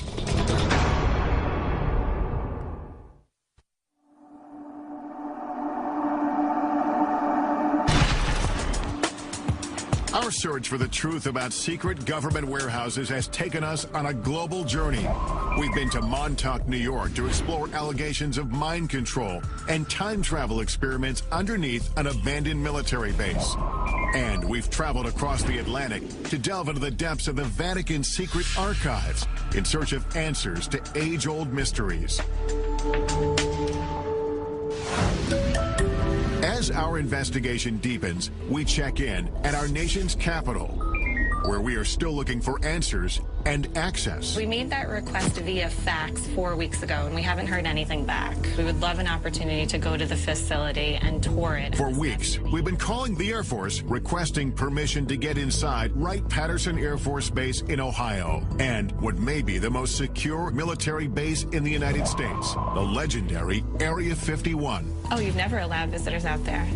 Our search for the truth about secret government warehouses has taken us on a global journey. We've been to Montauk, New York to explore allegations of mind control and time travel experiments underneath an abandoned military base. And we've traveled across the Atlantic to delve into the depths of the Vatican's secret archives in search of answers to age-old mysteries. As our investigation deepens, we check in at our nation's capital. where we are still looking for answers and access. We made that request via fax 4 weeks ago, and we haven't heard anything back. We would love an opportunity to go to the facility and tour it. For weeks, we've been calling the Air Force requesting permission to get inside Wright-Patterson Air Force Base in Ohio, and what may be the most secure military base in the United States, the legendary Area 51. Oh, you've never allowed visitors out there?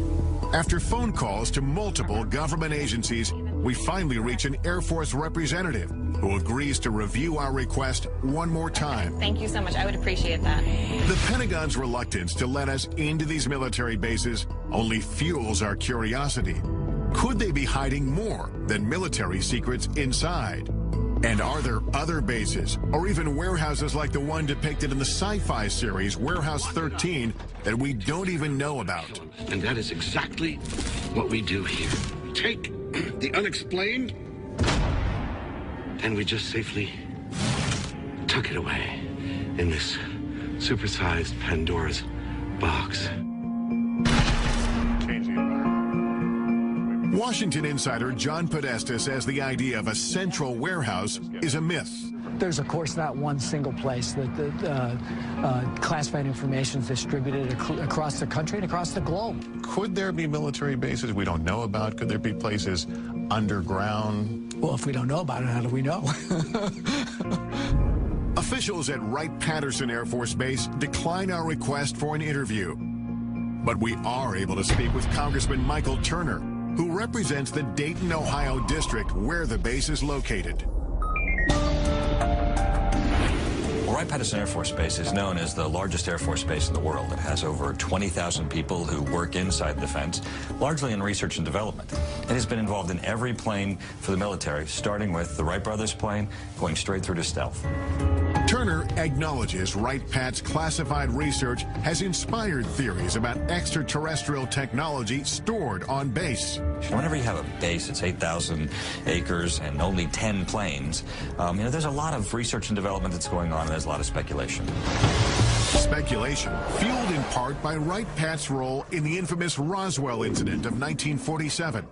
After phone calls to multiple government agencies, we finally reach an Air Force representative who agrees to review our request one more time. Thank you so much. I would appreciate that. The Pentagon's reluctance to let us into these military bases only fuels our curiosity. Could they be hiding more than military secrets inside? And are there other bases, or even warehouses like the one depicted in the sci-fi series Warehouse 13 that we don't even know about? And that is exactly what we do here. Take the unexplained, and we just safely tuck it away in this supersized Pandora's box. Washington insider John Podesta says the idea of a central warehouse is a myth. There's, of course, not one single place that the classified information is distributed across the country and across the globe. Could there be military bases we don't know about? Could there be places underground? Well, if we don't know about it, how do we know? Officials at Wright-Patterson Air Force Base decline our request for an interview. But we are able to speak with Congressman Michael Turner, who represents the Dayton, Ohio district where the base is located. Wright-Patterson Air Force Base is known as the largest Air Force base in the world. It has over 20,000 people who work inside the fence, largely in research and development. It has been involved in every plane for the military, starting with the Wright brothers plane, going straight through to stealth. Turner acknowledges Wright-Pat's classified research has inspired theories about extraterrestrial technology stored on base. Whenever you have a base, it's 8,000 acres and only 10 planes. There's a lot of research and development that's going on, and there's a lot of speculation. Speculation fueled in part by Wright-Pat's role in the infamous Roswell incident of 1947.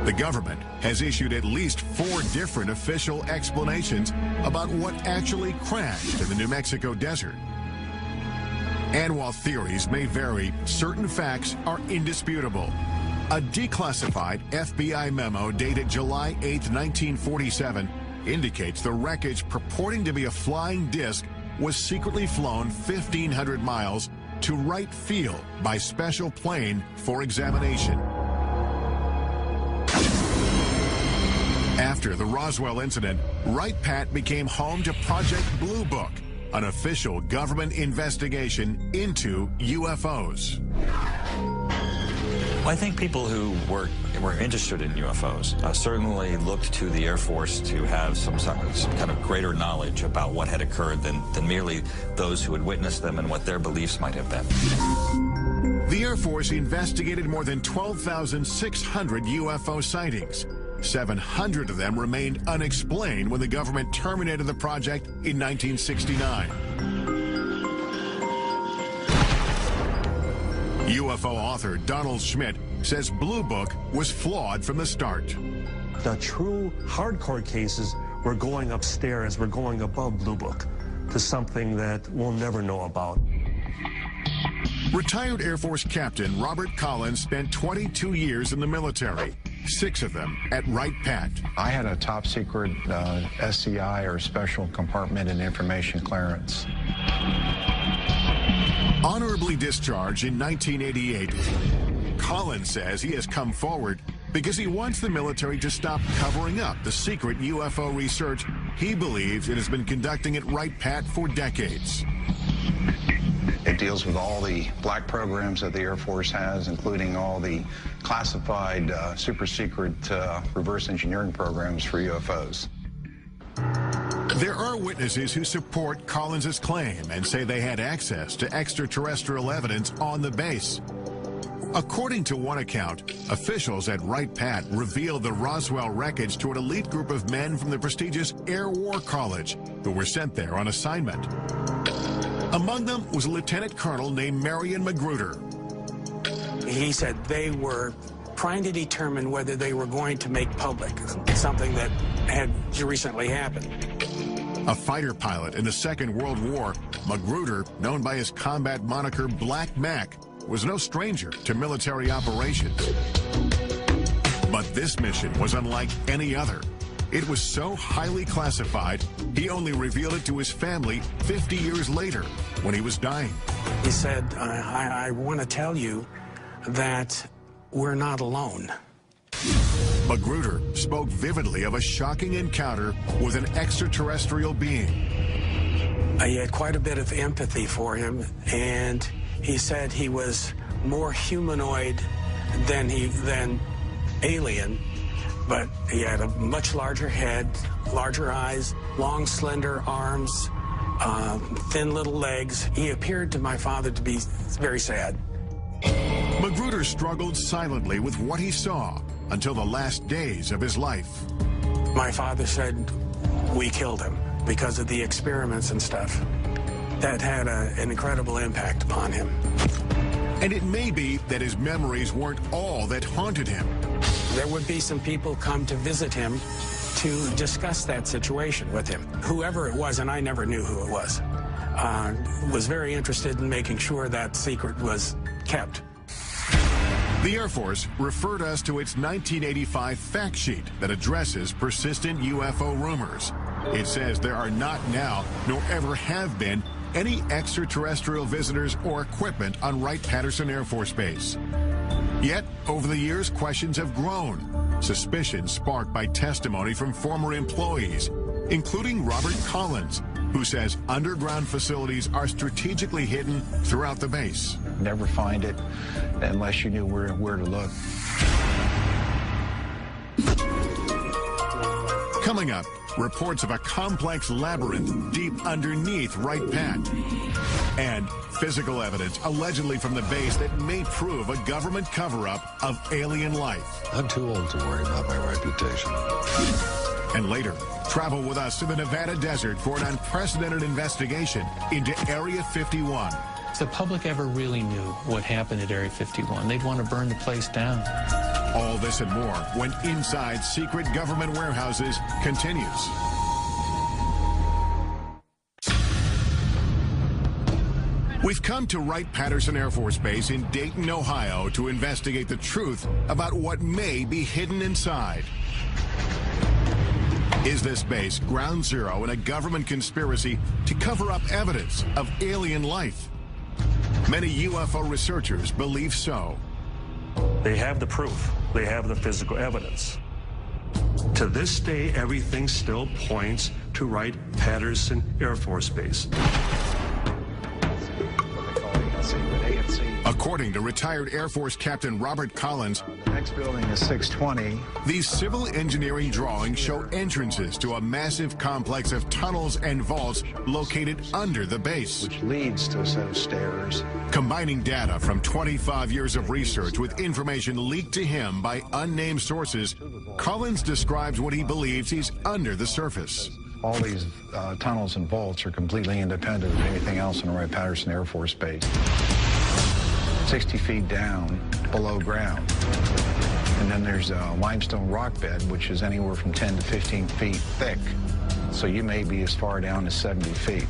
The government has issued at least 4 different official explanations about what actually crashed in the New Mexico desert. And while theories may vary, certain facts are indisputable. A declassified FBI memo dated July 8, 1947, indicates the wreckage purporting to be a flying disc was secretly flown 1,500 miles to Wright Field by special plane for examination. After the Roswell incident, Wright-Pat became home to Project Blue Book, an official government investigation into UFOs. Well, I think people who were interested in UFOs certainly looked to the Air Force to have some kind of greater knowledge about what had occurred than merely those who had witnessed them and what their beliefs might have been. The Air Force investigated more than 12,600 UFO sightings. 700 of them remained unexplained when the government terminated the project in 1969. UFO author Donald Schmidt says Blue Book was flawed from the start. The true hardcore cases were going upstairs, we're going above Blue Book to something that we'll never know about. Retired Air Force Captain Robert Collins spent 22 years in the military, 6 of them at Wright-Pat. I had a top secret SCI, or Special Compartmented Information Clearance. Honorably discharged in 1988, Collins says he has come forward because he wants the military to stop covering up the secret UFO research he believes it has been conducting at Wright-Pat for decades. It deals with all the black programs that the Air Force has, including all the classified, super secret reverse engineering programs for UFOs. There are witnesses who support Collins's claim and say they had access to extraterrestrial evidence on the base. According to one account, officials at Wright-Pat revealed the Roswell wreckage to an elite group of men from the prestigious Air War College who were sent there on assignment. Among them was a lieutenant colonel named Marion Magruder. He said they were trying to determine whether they were going to make public something that had recently happened. A fighter pilot in the Second World War, Magruder, known by his combat moniker Black Mac, was no stranger to military operations. But this mission was unlike any other. It was so highly classified, he only revealed it to his family 50 years later, when he was dying. He said, I want to tell you that we're not alone. Magruder spoke vividly of a shocking encounter with an extraterrestrial being. He had quite a bit of empathy for him, and he said he was more humanoid than alien, but he had a much larger head, larger eyes, long, slender arms, thin little legs. He appeared to my father to be very sad. Magruder struggled silently with what he saw until the last days of his life. My father said we killed him because of the experiments and stuff. That had an incredible impact upon him. And it may be that his memories weren't all that haunted him. There would be some people come to visit him to discuss that situation with him. Whoever it was, and I never knew who it was very interested in making sure that secret was kept. The Air Force referred us to its 1985 fact sheet that addresses persistent UFO rumors. It says there are not now, nor ever have been, any extraterrestrial visitors or equipment on Wright-Patterson Air Force Base. Yet, over the years, questions have grown, suspicions sparked by testimony from former employees, including Robert Collins, who says underground facilities are strategically hidden throughout the base. Never find it unless you knew where to look. Coming up, reports of a complex labyrinth deep underneath Wright-Pat. And physical evidence allegedly from the base that may prove a government cover-up of alien life. I'm too old to worry about my reputation. And later, travel with us to the Nevada desert for an unprecedented investigation into Area 51. If the public ever really knew what happened at Area 51, they'd want to burn the place down. All this and more when Inside Secret Government Warehouses continues. We've come to Wright-Patterson Air Force Base in Dayton, Ohio to investigate the truth about what may be hidden inside. Is this base ground zero in a government conspiracy to cover up evidence of alien life? Many UFO researchers believe so. They have the proof. They have the physical evidence. To this day, everything still points to Wright-Patterson Air Force Base. According to retired Air Force Captain Robert Collins, the next building is 620. These civil engineering drawings show entrances to a massive complex of tunnels and vaults located under the base, which leads to a set of stairs. Combining data from 25 years of research with information leaked to him by unnamed sources, Collins describes what he believes he's under the surface. All these tunnels and vaults are completely independent of anything else in the Wright-Patterson Air Force Base. 60 feet down below ground. And then there's a limestone rock bed, which is anywhere from 10 to 15 feet thick. So you may be as far down as 70 feet.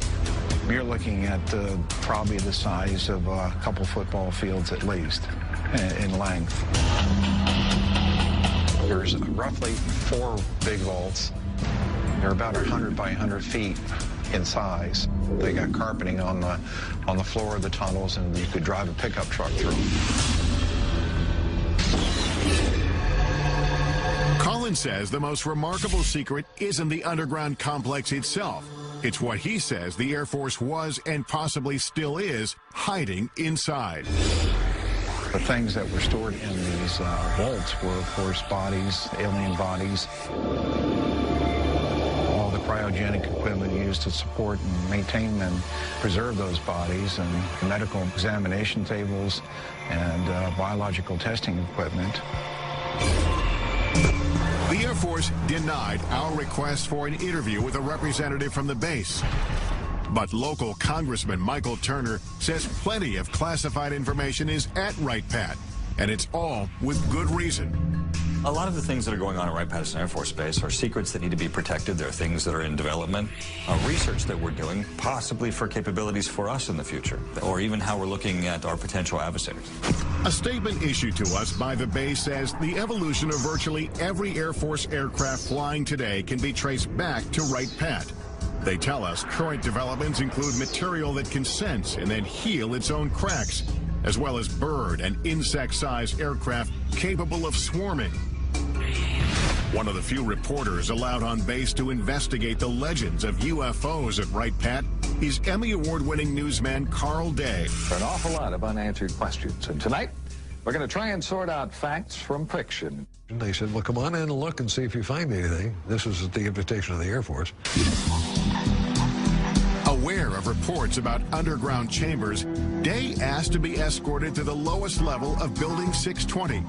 You're looking at probably the size of a couple football fields at least in length. There's roughly 4 big vaults. They're about 100 by 100 feet in size. They got carpeting on the floor of the tunnels, and you could drive a pickup truck through them. Collins says the most remarkable secret isn't the underground complex itself. It's what he says the Air Force was and possibly still is hiding inside. The things that were stored in these vaults were, of course, bodies, alien bodies. Cryogenic equipment used to support and maintain and preserve those bodies, and medical examination tables and biological testing equipment. The Air Force denied our request for an interview with a representative from the base. But local Congressman Michael Turner says plenty of classified information is at Wright-Pat, And it's all with good reason. A lot of the things that are going on at Wright-Patterson Air Force Base are secrets that need to be protected. There are things that are in development, research that we're doing, possibly for capabilities for us in the future, or even how we're looking at our potential adversaries. A statement issued to us by the base says the evolution of virtually every Air Force aircraft flying today can be traced back to Wright-Pat. They tell us current developments include material that can sense and then heal its own cracks, as well as bird and insect-sized aircraft capable of swarming. One of the few reporters allowed on base to investigate the legends of UFOs at Wright-Pat is Emmy Award-winning newsman Carl Day. An awful lot of unanswered questions. And tonight, we're going to try and sort out facts from fiction. They said, well, come on in and look and see if you find anything. This was at the invitation of the Air Force. Aware of reports about underground chambers, Day asked to be escorted to the lowest level of Building 620.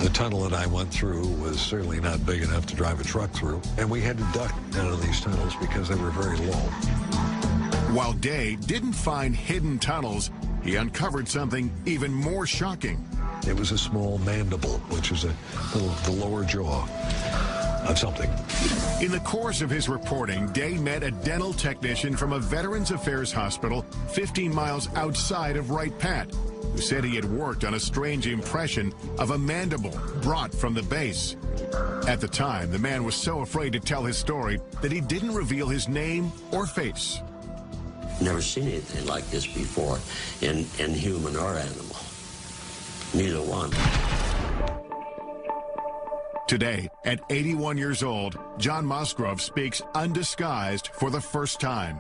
The tunnel that I went through was certainly not big enough to drive a truck through, and we had to duck out of these tunnels because they were very low. While Day didn't find hidden tunnels, he uncovered something even more shocking. It was a small mandible, which is the lower jaw of something. In the course of his reporting, Day met a dental technician from a Veterans Affairs hospital 15 miles outside of Wright-Pat, who said he had worked on a strange impression of a mandible brought from the base. At the time, the man was so afraid to tell his story that he didn't reveal his name or face. Never seen anything like this before in human or animal. Neither one. Today, at 81 years old, John Musgrove speaks undisguised for the first time.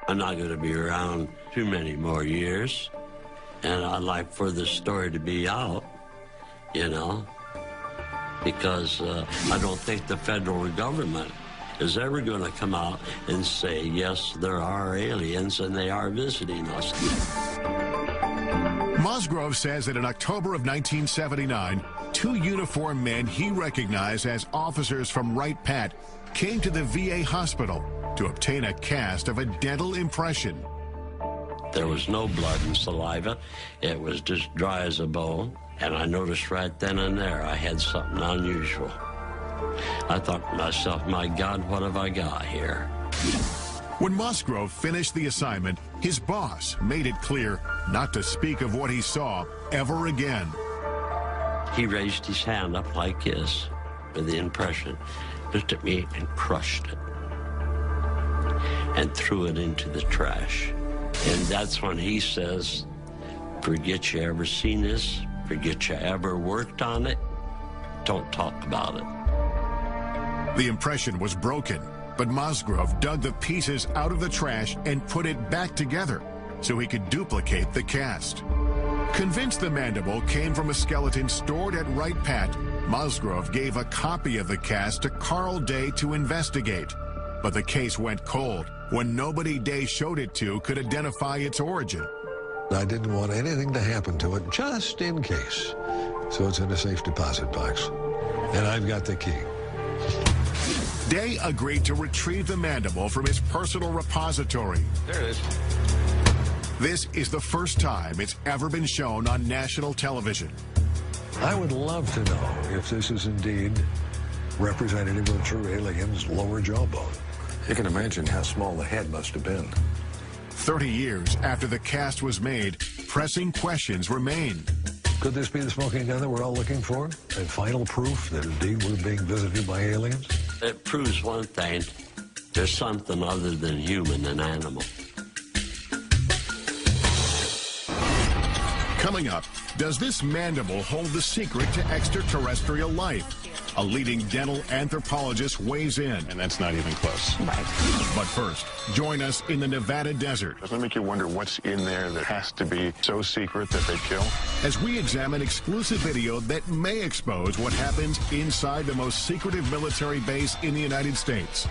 I'm not going to be around too many more years, and I'd like for the story to be out, you know, because I don't think the federal government is ever going to come out and say, yes, there are aliens and they are visiting us. Musgrove says that in October of 1979, 2 uniformed men he recognized as officers from Wright-Pat came to the VA hospital to obtain a cast of a dental impression. There was no blood and saliva. It was just dry as a bone. And I noticed right then and there I had something unusual. I thought to myself, my God, what have I got here? When Musgrove finished the assignment, his boss made it clear not to speak of what he saw ever again. He raised his hand up like this with the impression, looked at me and crushed it and threw it into the trash. And that's when he says, forget you ever seen this, forget you ever worked on it, don't talk about it. The impression was broken, but Musgrove dug the pieces out of the trash and put it back together so he could duplicate the cast. Convinced the mandible came from a skeleton stored at Wright-Pat, Musgrove gave a copy of the cast to Carl Day to investigate. But the case went cold when nobody Day showed it to could identify its origin. I didn't want anything to happen to it, just in case. So it's in a safe deposit box. And I've got the key. Day agreed to retrieve the mandible from his personal repository. There it is. This is the first time it's ever been shown on national television. I would love to know if this is indeed representative of true aliens' lower jawbone. You can imagine how small the head must have been. 30 years after the cast was made, pressing questions remain. Could this be the smoking gun that we're all looking for? And final proof that indeed we're being visited by aliens? It proves one thing. There's something other than human and animal. Coming up, does this mandible hold the secret to extraterrestrial life? A leading dental anthropologist weighs in. And that's not even close. Right. But first, join us in the Nevada desert. Doesn't it make you wonder what's in there that has to be so secret that they kill? As we examine exclusive video that may expose what happens inside the most secretive military base in the United States.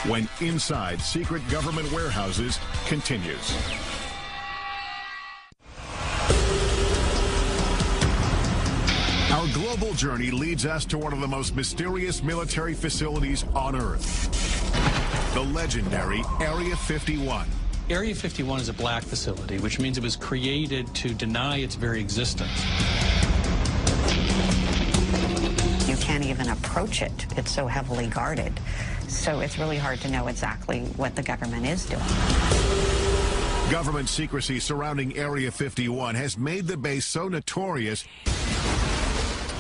When Inside Secret Government Warehouses continues. Our global journey leads us to one of the most mysterious military facilities on Earth. The legendary Area 51. Area 51 is a black facility, which means it was created to deny its very existence. You can't even approach it. It's so heavily guarded. So it's really hard to know exactly what the government is doing. Government secrecy surrounding Area 51 has made the base so notorious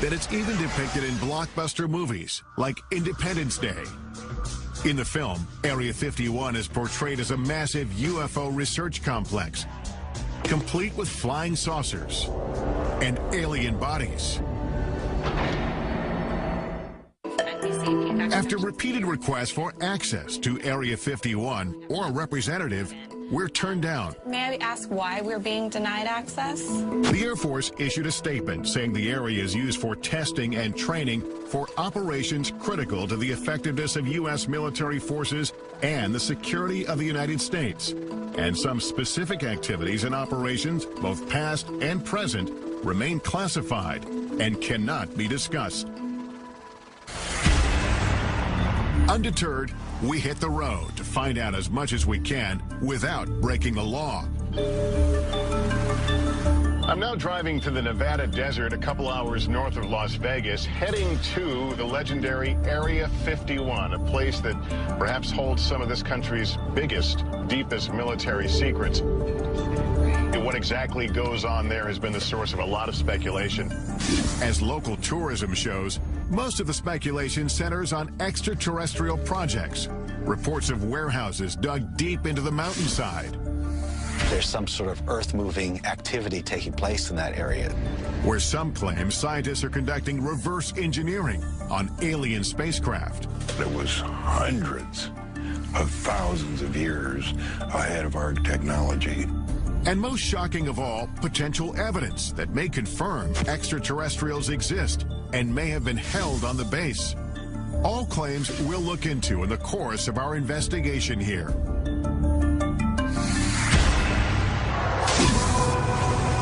that it's even depicted in blockbuster movies like Independence Day. In the film, Area 51 is portrayed as a massive UFO research complex, complete with flying saucers and alien bodies. After repeated requests for access to Area 51 or a representative, we're turned down. May I ask why we're being denied access? The Air Force issued a statement saying the area is used for testing and training for operations critical to the effectiveness of U.S. military forces and the security of the United States. And some specific activities and operations, both past and present, remain classified and cannot be discussed. Undeterred, we hit the road to find out as much as we can without breaking the law. I'm now driving to the Nevada desert a couple hours north of Las Vegas, heading to the legendary Area 51, a place that perhaps holds some of this country's biggest, deepest military secrets. What exactly goes on there has been the source of a lot of speculation. As local tourism shows, most of the speculation centers on extraterrestrial projects, reports of warehouses dug deep into the mountainside. There's some sort of earth-moving activity taking place in that area. Where some claim scientists are conducting reverse engineering on alien spacecraft. It was hundreds of thousands of years ahead of our technology. And most shocking of all, potential evidence that may confirm extraterrestrials exist and may have been held on the base. All claims we'll look into in the course of our investigation here.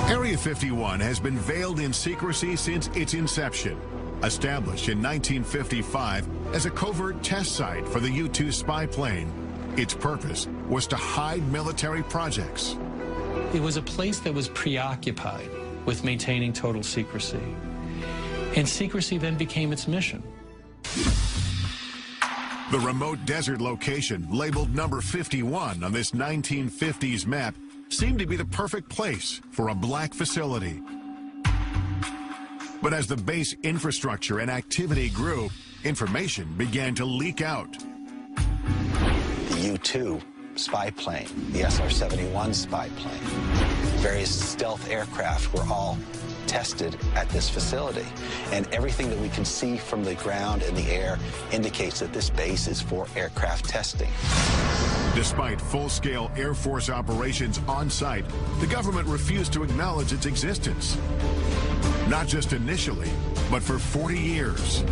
Area 51 has been veiled in secrecy since its inception. Established in 1955 as a covert test site for the U-2 spy plane, its purpose was to hide military projects. It was a place that was preoccupied with maintaining total secrecy. And secrecy then became its mission. The remote desert location, labeled number 51 on this 1950s map, seemed to be the perfect place for a black facility. But as the base infrastructure and activity grew, information began to leak out. The U-2 spy plane, the SR-71 spy plane, various stealth aircraft were all tested at this facility. And everything that we can see from the ground and the air indicates that this base is for aircraft testing. Despite full-scale Air Force operations on site, the government refused to acknowledge its existence. Not just initially, but for 40 years.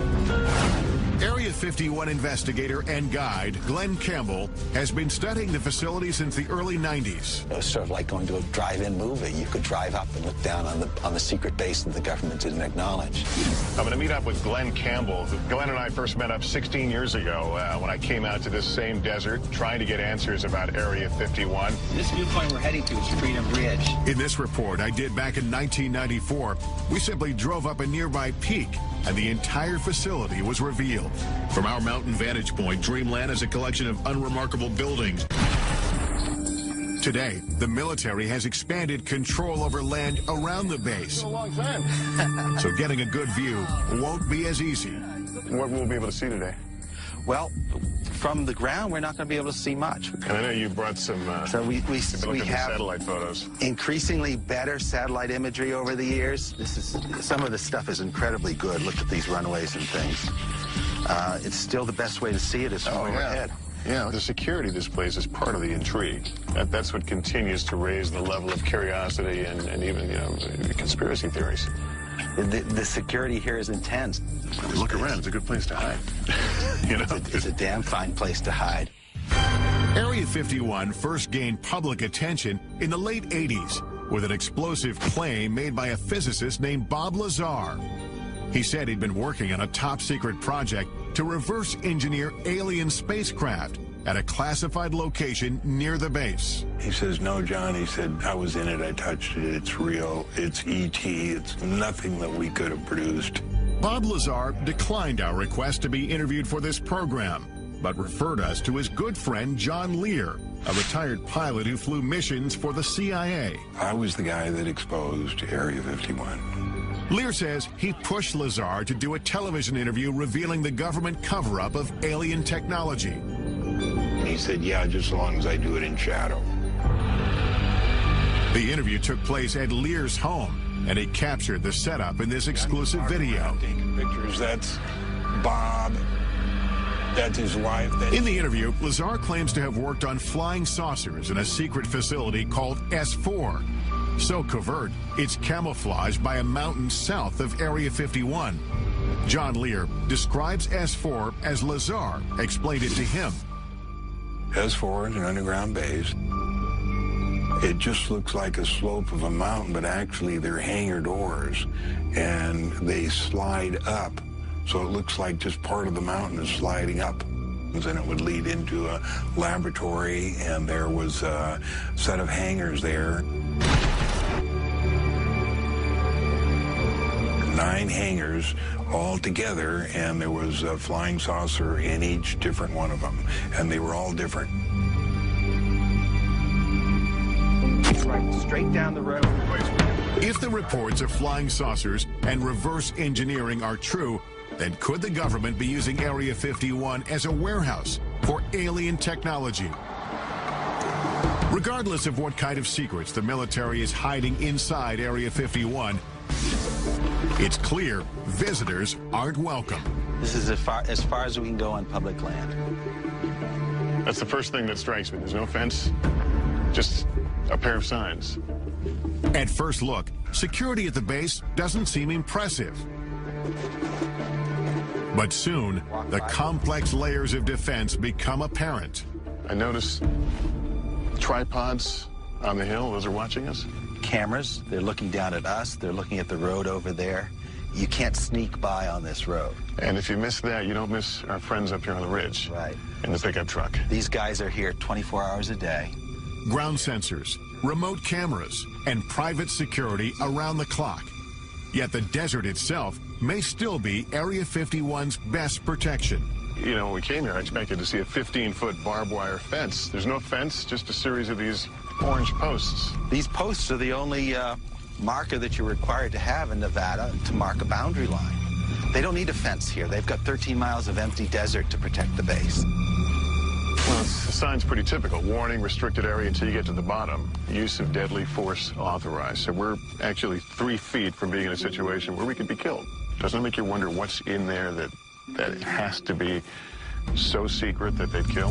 Area 51 investigator and guide Glenn Campbell has been studying the facility since the early 90s. It was sort of like going to a drive-in movie. You could drive up and look down on the secret base that the government didn't acknowledge. I'm going to meet up with Glenn Campbell. Glenn and I first met up 16 years ago when I came out to this same desert trying to get answers about Area 51. This viewpoint we're heading to is Freedom Ridge. In this report I did back in 1994, we simply drove up a nearby peak and the entire facility was revealed. From our mountain vantage point, Dreamland is a collection of unremarkable buildings. Today, the military has expanded control over land around the base. So getting a good view won't be as easy. What will we be able to see today? Well, from the ground, we're not going to be able to see much. And I know you brought some so we have satellite photos. Increasingly better satellite imagery over the years. Some of the stuff is incredibly good. Look at these runways and things. It's still the best way to see it is from overhead. Yeah, the security of this place is part of the intrigue. That's what continues to raise the level of curiosity and even, conspiracy theories. The security here is intense. Look around. It's a good place to hide. It's a damn fine place to hide. Area 51 first gained public attention in the late 80s with an explosive claim made by a physicist named Bob Lazar. He said he'd been working on a top-secret project to reverse engineer alien spacecraft at a classified location near the base. He says, no, John, he said, I was in it, I touched it, it's real, it's ET, it's nothing that we could have produced. Bob Lazar declined our request to be interviewed for this program, but referred us to his good friend John Lear, a retired pilot who flew missions for the CIA. I was the guy that exposed Area 51. Lear says he pushed Lazar to do a television interview revealing the government cover-up of alien technology. He said, yeah, just as long as I do it in shadow. The interview took place at Lear's home, and he captured the setup in this exclusive video. Taking pictures, that's Bob. That's his wife. In the interview, Lazar claims to have worked on flying saucers in a secret facility called S4. So covert, it's camouflaged by a mountain south of Area 51. John Lear describes S4 as Lazar explained it to him. S4 is an underground base. It just looks like a slope of a mountain, but actually they're hangar doors, and they slide up. So it looks like just part of the mountain is sliding up. And it would lead into a laboratory, and there was a set of hangars there. 9 hangars all together, and there was a flying saucer in each different one of them, and they were all different. Right, straight down the road. If the reports of flying saucers and reverse engineering are true, then could the government be using Area 51 as a warehouse for alien technology? Regardless of what kind of secrets the military is hiding inside Area 51, it's clear visitors aren't welcome. This is as far as we can go on public land. That's the first thing that strikes me. There's no fence, just a pair of signs. At first look, security at the base doesn't seem impressive. But soon, the complex layers of defense become apparent. I notice tripods on the hill. Those are watching us. Cameras, they're looking down at us. They're looking at the road over there. You can't sneak by on this road. And if you miss that, you don't miss our friends up here on the ridge. Right. In the pickup truck. These guys are here 24 hours a day. Ground sensors, remote cameras, and private security around the clock. Yet the desert itself may still be Area 51's best protection. You know, when we came here, I expected to see a 15-foot barbed wire fence. There's no fence, just a series of these orange posts. These posts are the only marker that you're required to have in Nevada to mark a boundary line. They don't need a fence here. They've got 13 miles of empty desert to protect the base. Well, the sign's pretty typical. Warning, restricted area until you get to the bottom. Use of deadly force authorized. So we're actually 3 feet from being in a situation where we could be killed. Doesn't it make you wonder what's in there that it has to be so secret that they'd kill?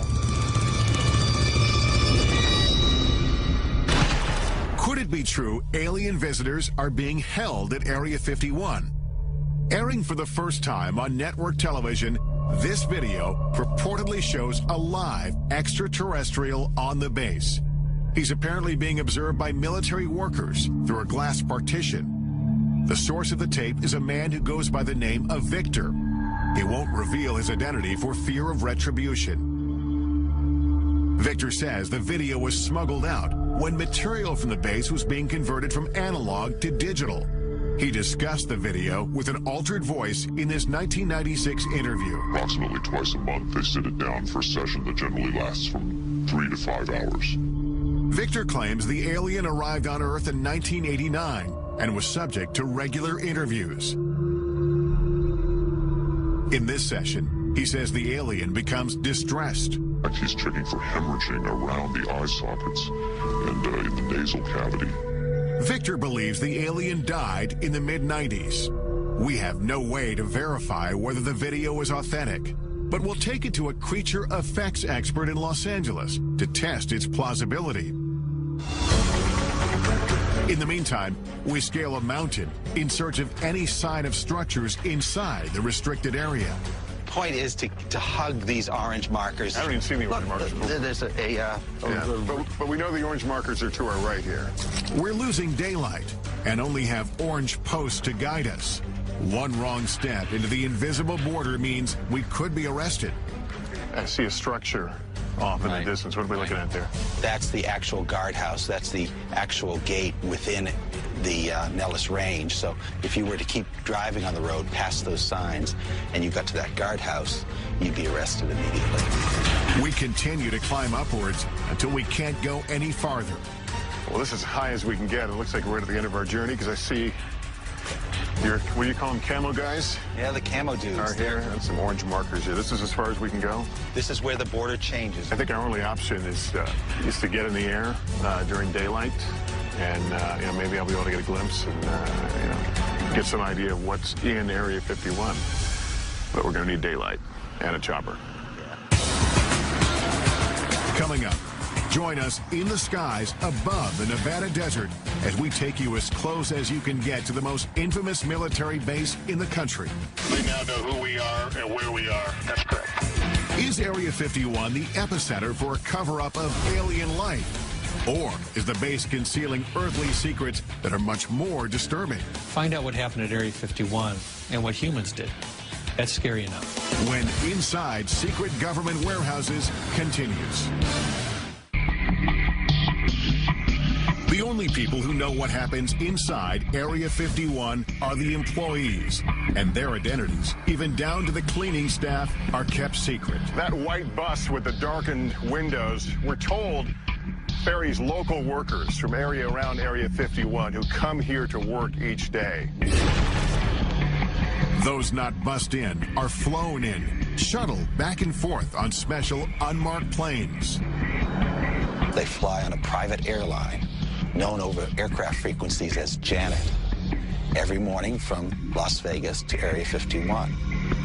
Could it be true alien visitors are being held at Area 51? Airing for the first time on network television, this video purportedly shows a live extraterrestrial on the base. He's apparently being observed by military workers through a glass partition. The source of the tape is a man who goes by the name of Victor. He won't reveal his identity for fear of retribution. Victor says the video was smuggled out when material from the base was being converted from analog to digital. He discussed the video with an altered voice in this 1996 interview. Approximately twice a month, they sit it down for a session that generally lasts from 3 to 5 hours. Victor claims the alien arrived on Earth in 1989 and was subject to regular interviews. In this session, he says the alien becomes distressed. He's checking for hemorrhaging around the eye sockets and in the nasal cavity. Victor believes the alien died in the mid-90s. We have no way to verify whether the video is authentic, but we'll take it to a creature effects expert in Los Angeles to test its plausibility. In the meantime, we scale a mountain in search of any sign of structures inside the restricted area. Point is to hug these orange markers. I haven't even seen the orange markers before. There's but we know the orange markers are to our right here. We're losing daylight and only have orange posts to guide us. One wrong step into the invisible border means we could be arrested. I see a structure off in the distance. What are we looking at there? That's the actual guardhouse. That's the actual gate within the Nellis Range. So if you were to keep driving on the road past those signs and you got to that guardhouse, you'd be arrested immediately. We continue to climb upwards until we can't go any farther. Well, this is as high as we can get. It looks like we're at the end of our journey because I see your, what do you call them, camo guys? Yeah, the camo dudes. Are here, and some orange markers here. This is as far as we can go? This is where the border changes. I think our only option is to get in the air during daylight, and you know, maybe I'll be able to get a glimpse and you know, get some idea of what's in Area 51. But we're going to need daylight and a chopper. Coming up, join us in the skies above the Nevada desert as we take you as close as you can get to the most infamous military base in the country. They now know who we are and where we are. That's correct. Is Area 51 the epicenter for a cover-up of alien life? Or is the base concealing earthly secrets that are much more disturbing? Find out what happened at Area 51 and what humans did. That's scary enough. When Inside Secret Government Warehouses continues. The only people who know what happens inside Area 51 are the employees, and their identities, even down to the cleaning staff, are kept secret. That white bus with the darkened windows, we're told, ferries local workers from around Area 51 who come here to work each day. Those not bussed in are flown in, shuttled back and forth on special unmarked planes. They fly on a private airline known over aircraft frequencies as Janet every morning from Las Vegas to Area 51.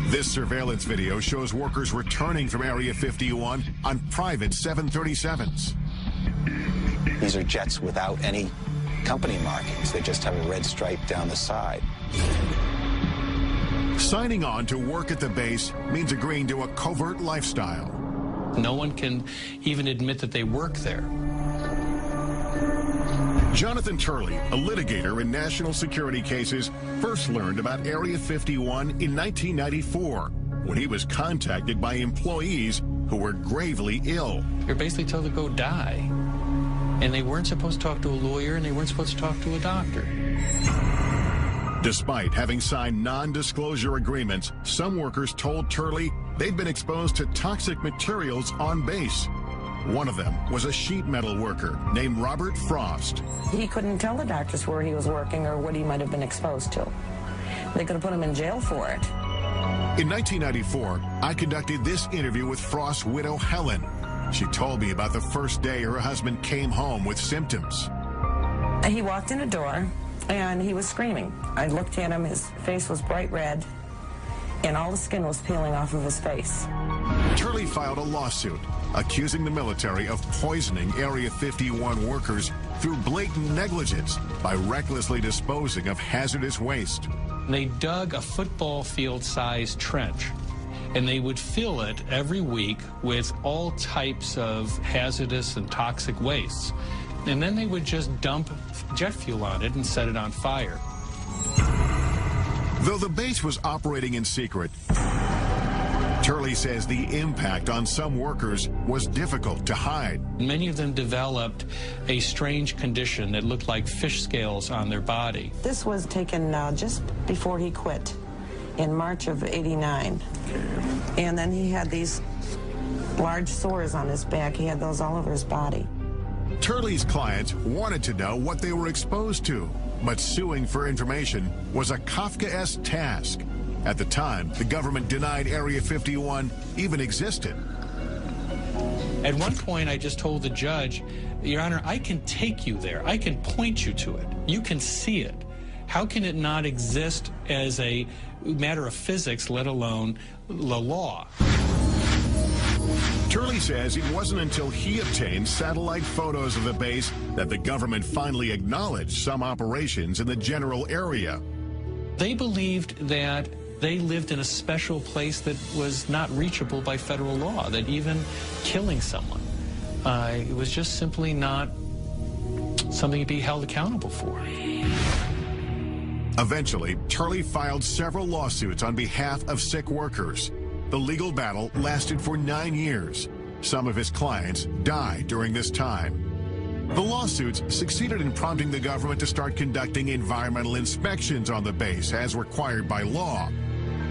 This surveillance video shows workers returning from Area 51 on private 737s. These are jets without any company markings. They just have a red stripe down the side. Signing on to work at the base means agreeing to a covert lifestyle. No one can even admit that they work there. Jonathan Turley, a litigator in national security cases, first learned about Area 51 in 1994 when he was contacted by employees who were gravely ill. You're basically told to go die. And they weren't supposed to talk to a lawyer, and they weren't supposed to talk to a doctor. Despite having signed non-disclosure agreements, some workers told Turley they'd been exposed to toxic materials on base. One of them was a sheet metal worker named Robert Frost. He couldn't tell the doctors where he was working or what he might have been exposed to. They could have put him in jail for it. In 1994, I conducted this interview with Frost's widow, Helen. She told me about the first day her husband came home with symptoms. He walked in a door, and he was screaming. I looked at him, his face was bright red, and all the skin was peeling off of his face. Turley filed a lawsuit accusing the military of poisoning Area 51 workers through blatant negligence by recklessly disposing of hazardous waste. They dug a football field-sized trench, and they would fill it every week with all types of hazardous and toxic wastes. And then they would just dump jet fuel on it and set it on fire. Though the base was operating in secret, Turley says the impact on some workers was difficult to hide. Many of them developed a strange condition that looked like fish scales on their body. This was taken just before he quit in March of '89. And then he had these large sores on his back. He had those all over his body. Turley's clients wanted to know what they were exposed to, but suing for information was a Kafkaesque task. At the time, the government denied Area 51 even existed. At one point, I just told the judge, Your Honor, I can take you there. I can point you to it. You can see it. How can it not exist as a matter of physics, let alone the law? Turley says it wasn't until he obtained satellite photos of the base that the government finally acknowledged some operations in the general area. They believed that they lived in a special place that was not reachable by federal law, that even killing someone, it was just simply not something to be held accountable for. Eventually, Turley filed several lawsuits on behalf of sick workers. The legal battle lasted for 9 years. Some of his clients died during this time. The lawsuits succeeded in prompting the government to start conducting environmental inspections on the base as required by law.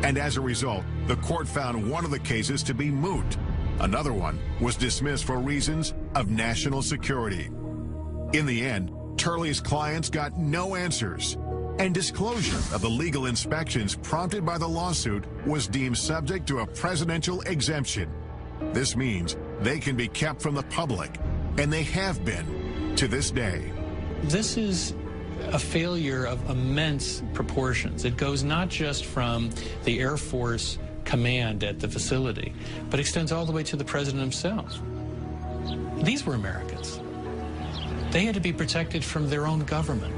And as a result, the court found one of the cases to be moot. Another one was dismissed for reasons of national security. In the end, Turley's clients got no answers, and disclosure of the legal inspections prompted by the lawsuit was deemed subject to a presidential exemption. This means they can be kept from the public, and they have been to this day. This is a failure of immense proportions. It goes not just from the Air Force command at the facility, but extends all the way to the president himself. These were Americans. They had to be protected from their own government.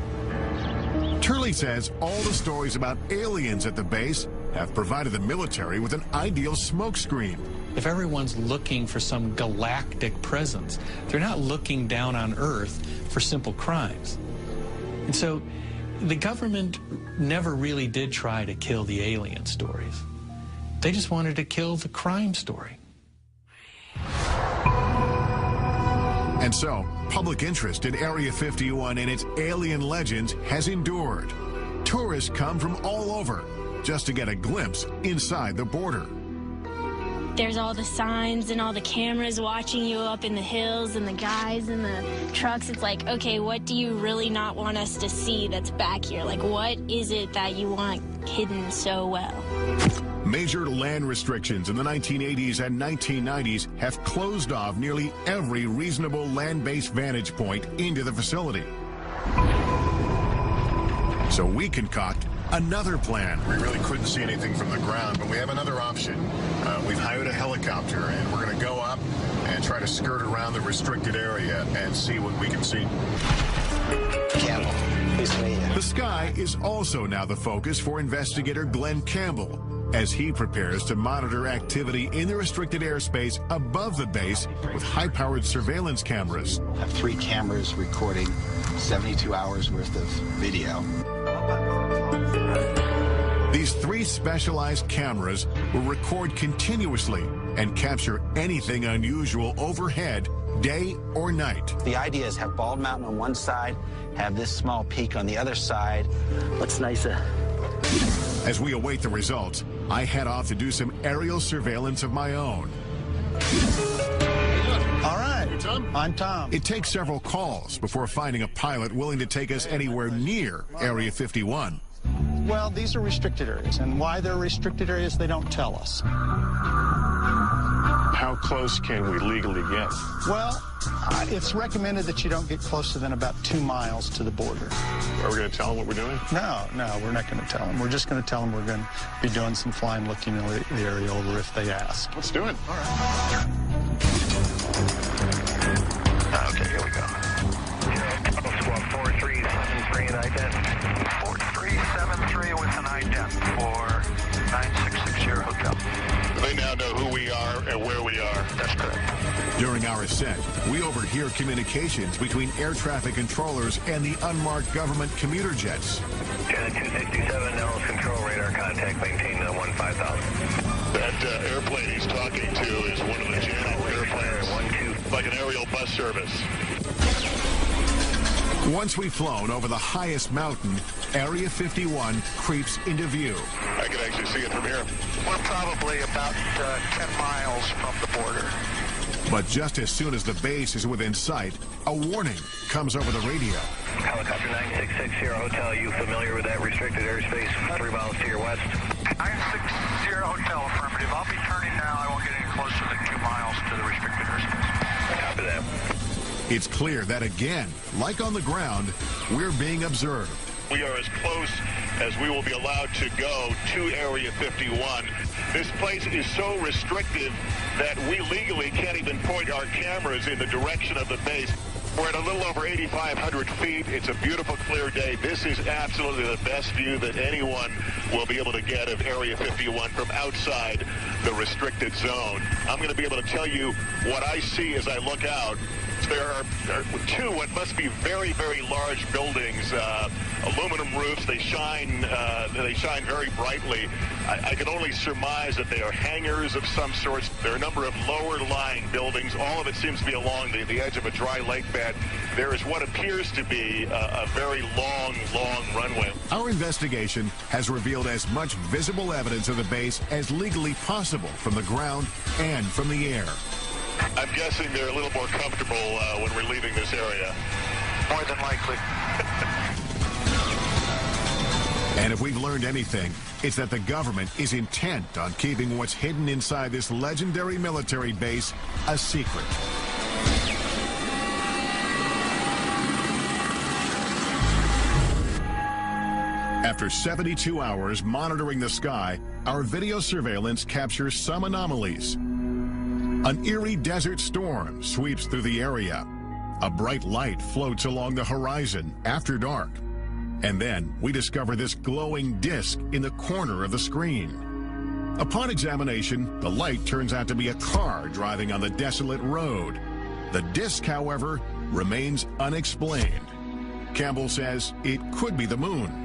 Turley says all the stories about aliens at the base have provided the military with an ideal smokescreen. If everyone's looking for some galactic presence, they're not looking down on Earth for simple crimes. And so the government never really did try to kill the alien stories. They just wanted to kill the crime story. And so, public interest in Area 51 and its alien legends has endured. Tourists come from all over just to get a glimpse inside the border. There's all the signs and all the cameras watching you up in the hills and the guys in the trucks. It's like, okay, what do you really not want us to see that's back here? Like, what is it that you want hidden so well? Major land restrictions in the 1980s and 1990s have closed off nearly every reasonable land-based vantage point into the facility. So we concoct another plan. We really couldn't see anything from the ground, but we have another option. We've hired a helicopter, and we're going to go up and try to skirt around the restricted area and see what we can see. Campbell, please to meet you. The sky is also now the focus for investigator Glenn Campbell, as he prepares to monitor activity in the restricted airspace above the base with high-powered surveillance cameras. We'll have 3 cameras recording 72 hours worth of video. These 3 specialized cameras will record continuously and capture anything unusual overhead, day or night. The idea is have Bald Mountain on one side, have this small peak on the other side. Looks nicer. As we await the results, I head off to do some aerial surveillance of my own. All right, Tom. I'm Tom. It takes several calls before finding a pilot willing to take us anywhere near Area 51. Well, these are restricted areas, and why they're restricted areas, they don't tell us. How close can we legally get? Well, it's recommended that you don't get closer than about 2 miles to the border. Are we going to tell them what we're doing? No, we're not going to tell them. We're just going to tell them we're going to be doing some flying, looking the area over if they ask. Let's do it. All right. Okay, here we go. Squad 4373 and ident. 4373 with an ident for 9660 Hotel. They now know who we are and where we are. That's correct. During our ascent, we overhear communications between air traffic controllers and the unmarked government commuter jets. Janet 267, Nellis control radar contact, maintain 15,000. That airplane he's talking to is one of the Janet airplanes, like an aerial bus service. Once we've flown over the highest mountain, Area 51 creeps into view. I can actually see it from here. We're probably about 10 miles from the border. But just as soon as the base is within sight, a warning comes over the radio. Helicopter 9660 Hotel, you familiar with that restricted airspace 3 miles to your west? 960 Hotel, affirmative. I'll be turning now. I won't get any closer than 2 miles to the restricted airspace. Copy that. It's clear that again, like on the ground, we're being observed. We are as close as we will be allowed to go to Area 51. This place is so restrictive that we legally can't even point our cameras in the direction of the base. We're at a little over 8,500 feet. It's a beautiful, clear day. This is absolutely the best view that anyone will be able to get of Area 51 from outside the restricted zone. I'm going to be able to tell you what I see as I look out There are two what must be very, very large buildings, aluminum roofs. They shine very brightly. I can only surmise that they are hangars of some sorts. There are a number of lower-lying buildings. All of it seems to be along the edge of a dry lake bed. There is what appears to be a very long runway. Our investigation has revealed as much visible evidence of the base as legally possible from the ground and from the air. I'm guessing they're a little more comfortable when we're leaving this area. More than likely. And if we've learned anything, it's that the government is intent on keeping what's hidden inside this legendary military base a secret. After 72 hours monitoring the sky, our video surveillance captures some anomalies. An eerie desert storm sweeps through the area. A bright light floats along the horizon after dark. And then we discover this glowing disc in the corner of the screen. Upon examination, the light turns out to be a car driving on the desolate road. The disc, however, remains unexplained. Campbell says it could be the moon.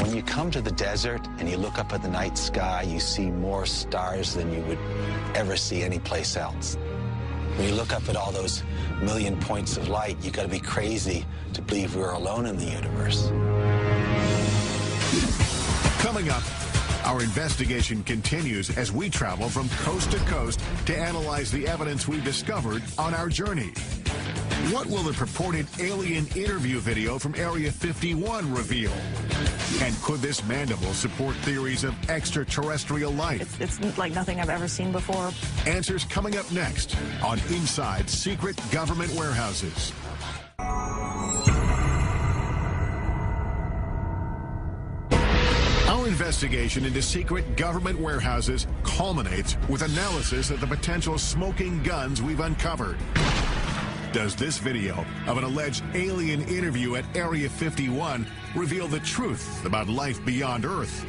When you come to the desert and you look up at the night sky, you see more stars than you would ever see anyplace else. When you look up at all those million points of light, you got to be crazy to believe we're alone in the universe. Coming up, our investigation continues as we travel from coast to coast to analyze the evidence we've discovered on our journey. What will the purported alien interview video from Area 51 reveal? And could this mandible support theories of extraterrestrial life? It's like nothing I've ever seen before. Answers coming up next on Inside Secret Government Warehouses. Our investigation into secret government warehouses culminates with analysis of the potential smoking guns we've uncovered. Does this video of an alleged alien interview at Area 51 reveal the truth about life beyond Earth?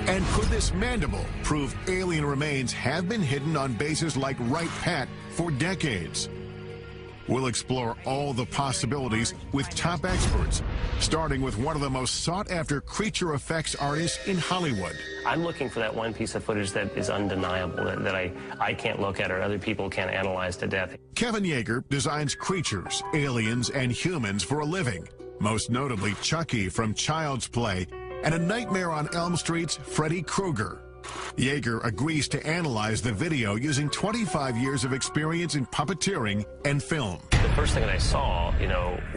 And could this mandible prove alien remains have been hidden on bases like Wright Pat for decades? We'll explore all the possibilities with top experts, starting with one of the most sought-after creature effects artists in Hollywood. I'm looking for that one piece of footage that is undeniable, that I can't look at or other people can't analyze to death. Kevin Yeager designs creatures, aliens, and humans for a living, most notably Chucky from Child's Play and A Nightmare on Elm Street's Freddy Krueger. Yeager agrees to analyze the video using 25 years of experience in puppeteering and film. The first thing that I saw,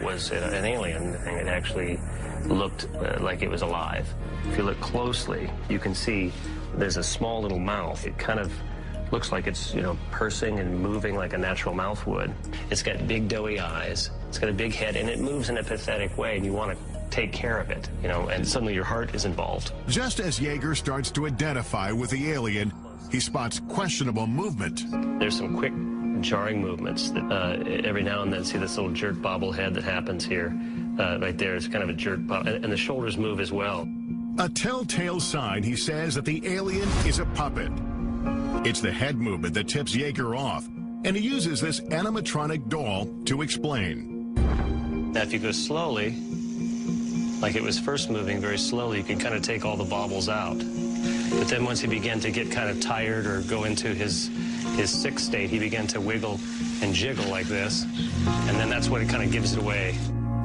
was an alien thing. It actually looked like it was alive. If you look closely, you can see there's a small little mouth. It kind of looks like it's, pursing and moving like a natural mouth would. It's got big doughy eyes. It's got a big head, and it moves in a pathetic way, and you want to take care of it, and suddenly your heart is involved. Just as Yeager starts to identify with the alien, he spots questionable movement. There's some quick, jarring movements that every now and then see this little jerk bobblehead that happens here. Right there, it's kind of a jerk bob, and the shoulders move as well. A telltale sign, he says, that the alien is a puppet. It's the head movement that tips Yeager off, and he uses this animatronic doll to explain. Now, if you go slowly, like it was first moving very slowly, you can kind of take all the bobbles out. But then once he began to get kind of tired or go into his sick state, he began to wiggle and jiggle like this, and then that's what it kind of gives it away.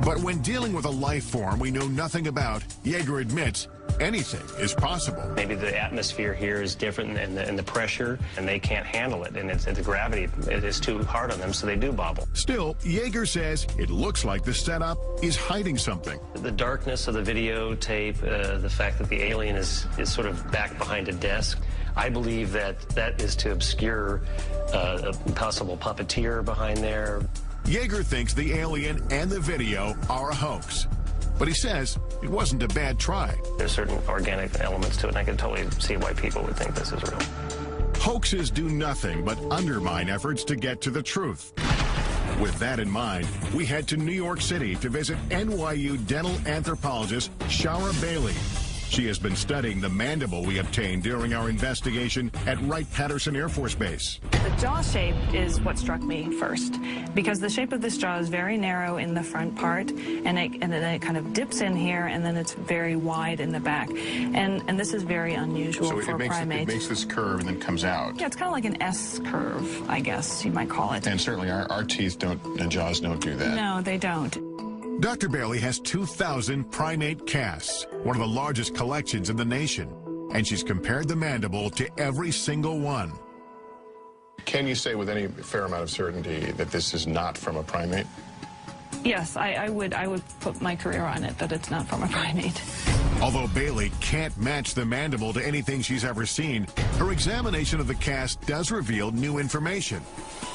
But when dealing with a life form we know nothing about, Yeager admits anything is possible. Maybe the atmosphere here is different and the pressure, and they can't handle it, and the gravity is too hard on them, so they do bobble. Still, Yeager says it looks like the setup is hiding something. The darkness of the videotape, the fact that the alien is sort of back behind a desk, I believe that is to obscure a possible puppeteer behind there. Yeager thinks the alien and the video are a hoax, but he says it wasn't a bad try. There's certain organic elements to it, and I can totally see why people would think this is real. Hoaxes do nothing but undermine efforts to get to the truth. With that in mind, we head to New York City to visit NYU dental anthropologist Shara Bailey. She has been studying the mandible we obtained during our investigation at Wright-Patterson Air Force Base. The jaw shape is what struck me first, because the shape of this jaw is very narrow in the front part, and then it kind of dips in here, and then it's very wide in the back. And this is very unusual for a primate. It makes this curve and then comes out. Yeah, it's kind of like an S curve, I guess you might call it. And certainly our teeth and jaws don't do that. No, they don't. Dr. Bailey has 2,000 primate casts, one of the largest collections in the nation, and she's compared the mandible to every single one. Can you say with any fair amount of certainty that this is not from a primate? Yes, I would put my career on it that it's not from a primate. Although Bailey can't match the mandible to anything she's ever seen, her examination of the cast does reveal new information.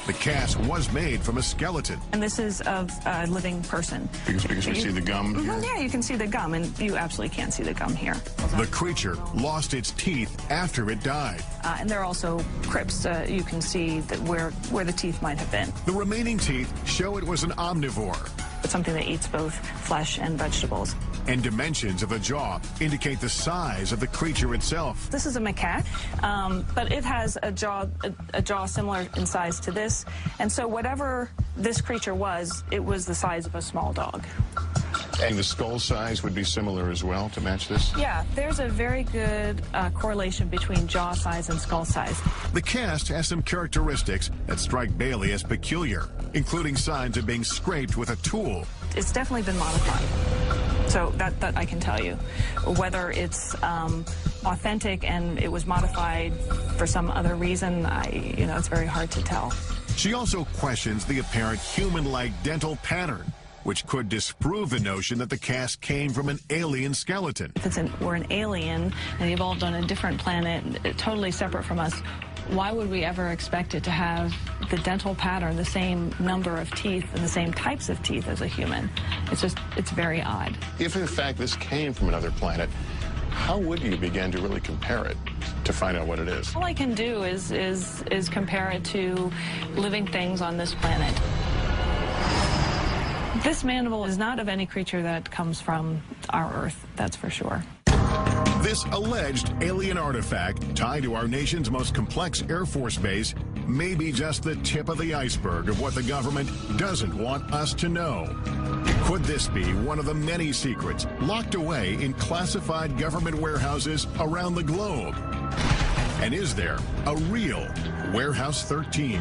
The cast was made from a skeleton. And this is of a living person. Because we see the gum here? Yeah, you can see the gum, and you absolutely can't see the gum here. The creature lost its teeth after it died. And there are also crypts. You can see that where the teeth might have been. The remaining teeth show it was an omnivore. It's something that eats both flesh and vegetables. And dimensions of the jaw indicate the size of the creature itself. This is a macaque, but it has a jaw similar in size to this. And so whatever this creature was, it was the size of a small dog. And the skull size would be similar as well to match this? Yeah, there's a very good correlation between jaw size and skull size. The cast has some characteristics that strike Bailey as peculiar, including signs of being scraped with a tool. It's definitely been modified. So that I can tell you. Whether it's authentic and it was modified for some other reason, it's very hard to tell. She also questions the apparent human-like dental pattern, which could disprove the notion that the cast came from an alien skeleton. If we're an alien and evolved on a different planet, totally separate from us, why would we ever expect it to have the dental pattern, the same number of teeth and the same types of teeth as a human? It's very odd. If in fact this came from another planet, how would you begin to really compare it to find out what it is? All I can do is compare it to living things on this planet. This mandible is not of any creature that comes from our Earth, that's for sure. This alleged alien artifact tied to our nation's most complex Air Force base may be just the tip of the iceberg of what the government doesn't want us to know. Could this be one of the many secrets locked away in classified government warehouses around the globe? And is there a real Warehouse 13?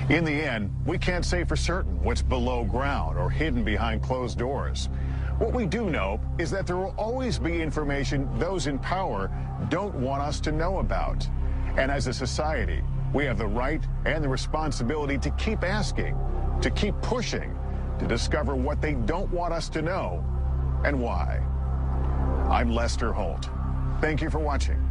In the end, we can't say for certain what's below ground or hidden behind closed doors. What we do know is that there will always be information those in power don't want us to know about. And as a society, we have the right and the responsibility to keep asking, to keep pushing, to discover what they don't want us to know and why. I'm Lester Holt. Thank you for watching.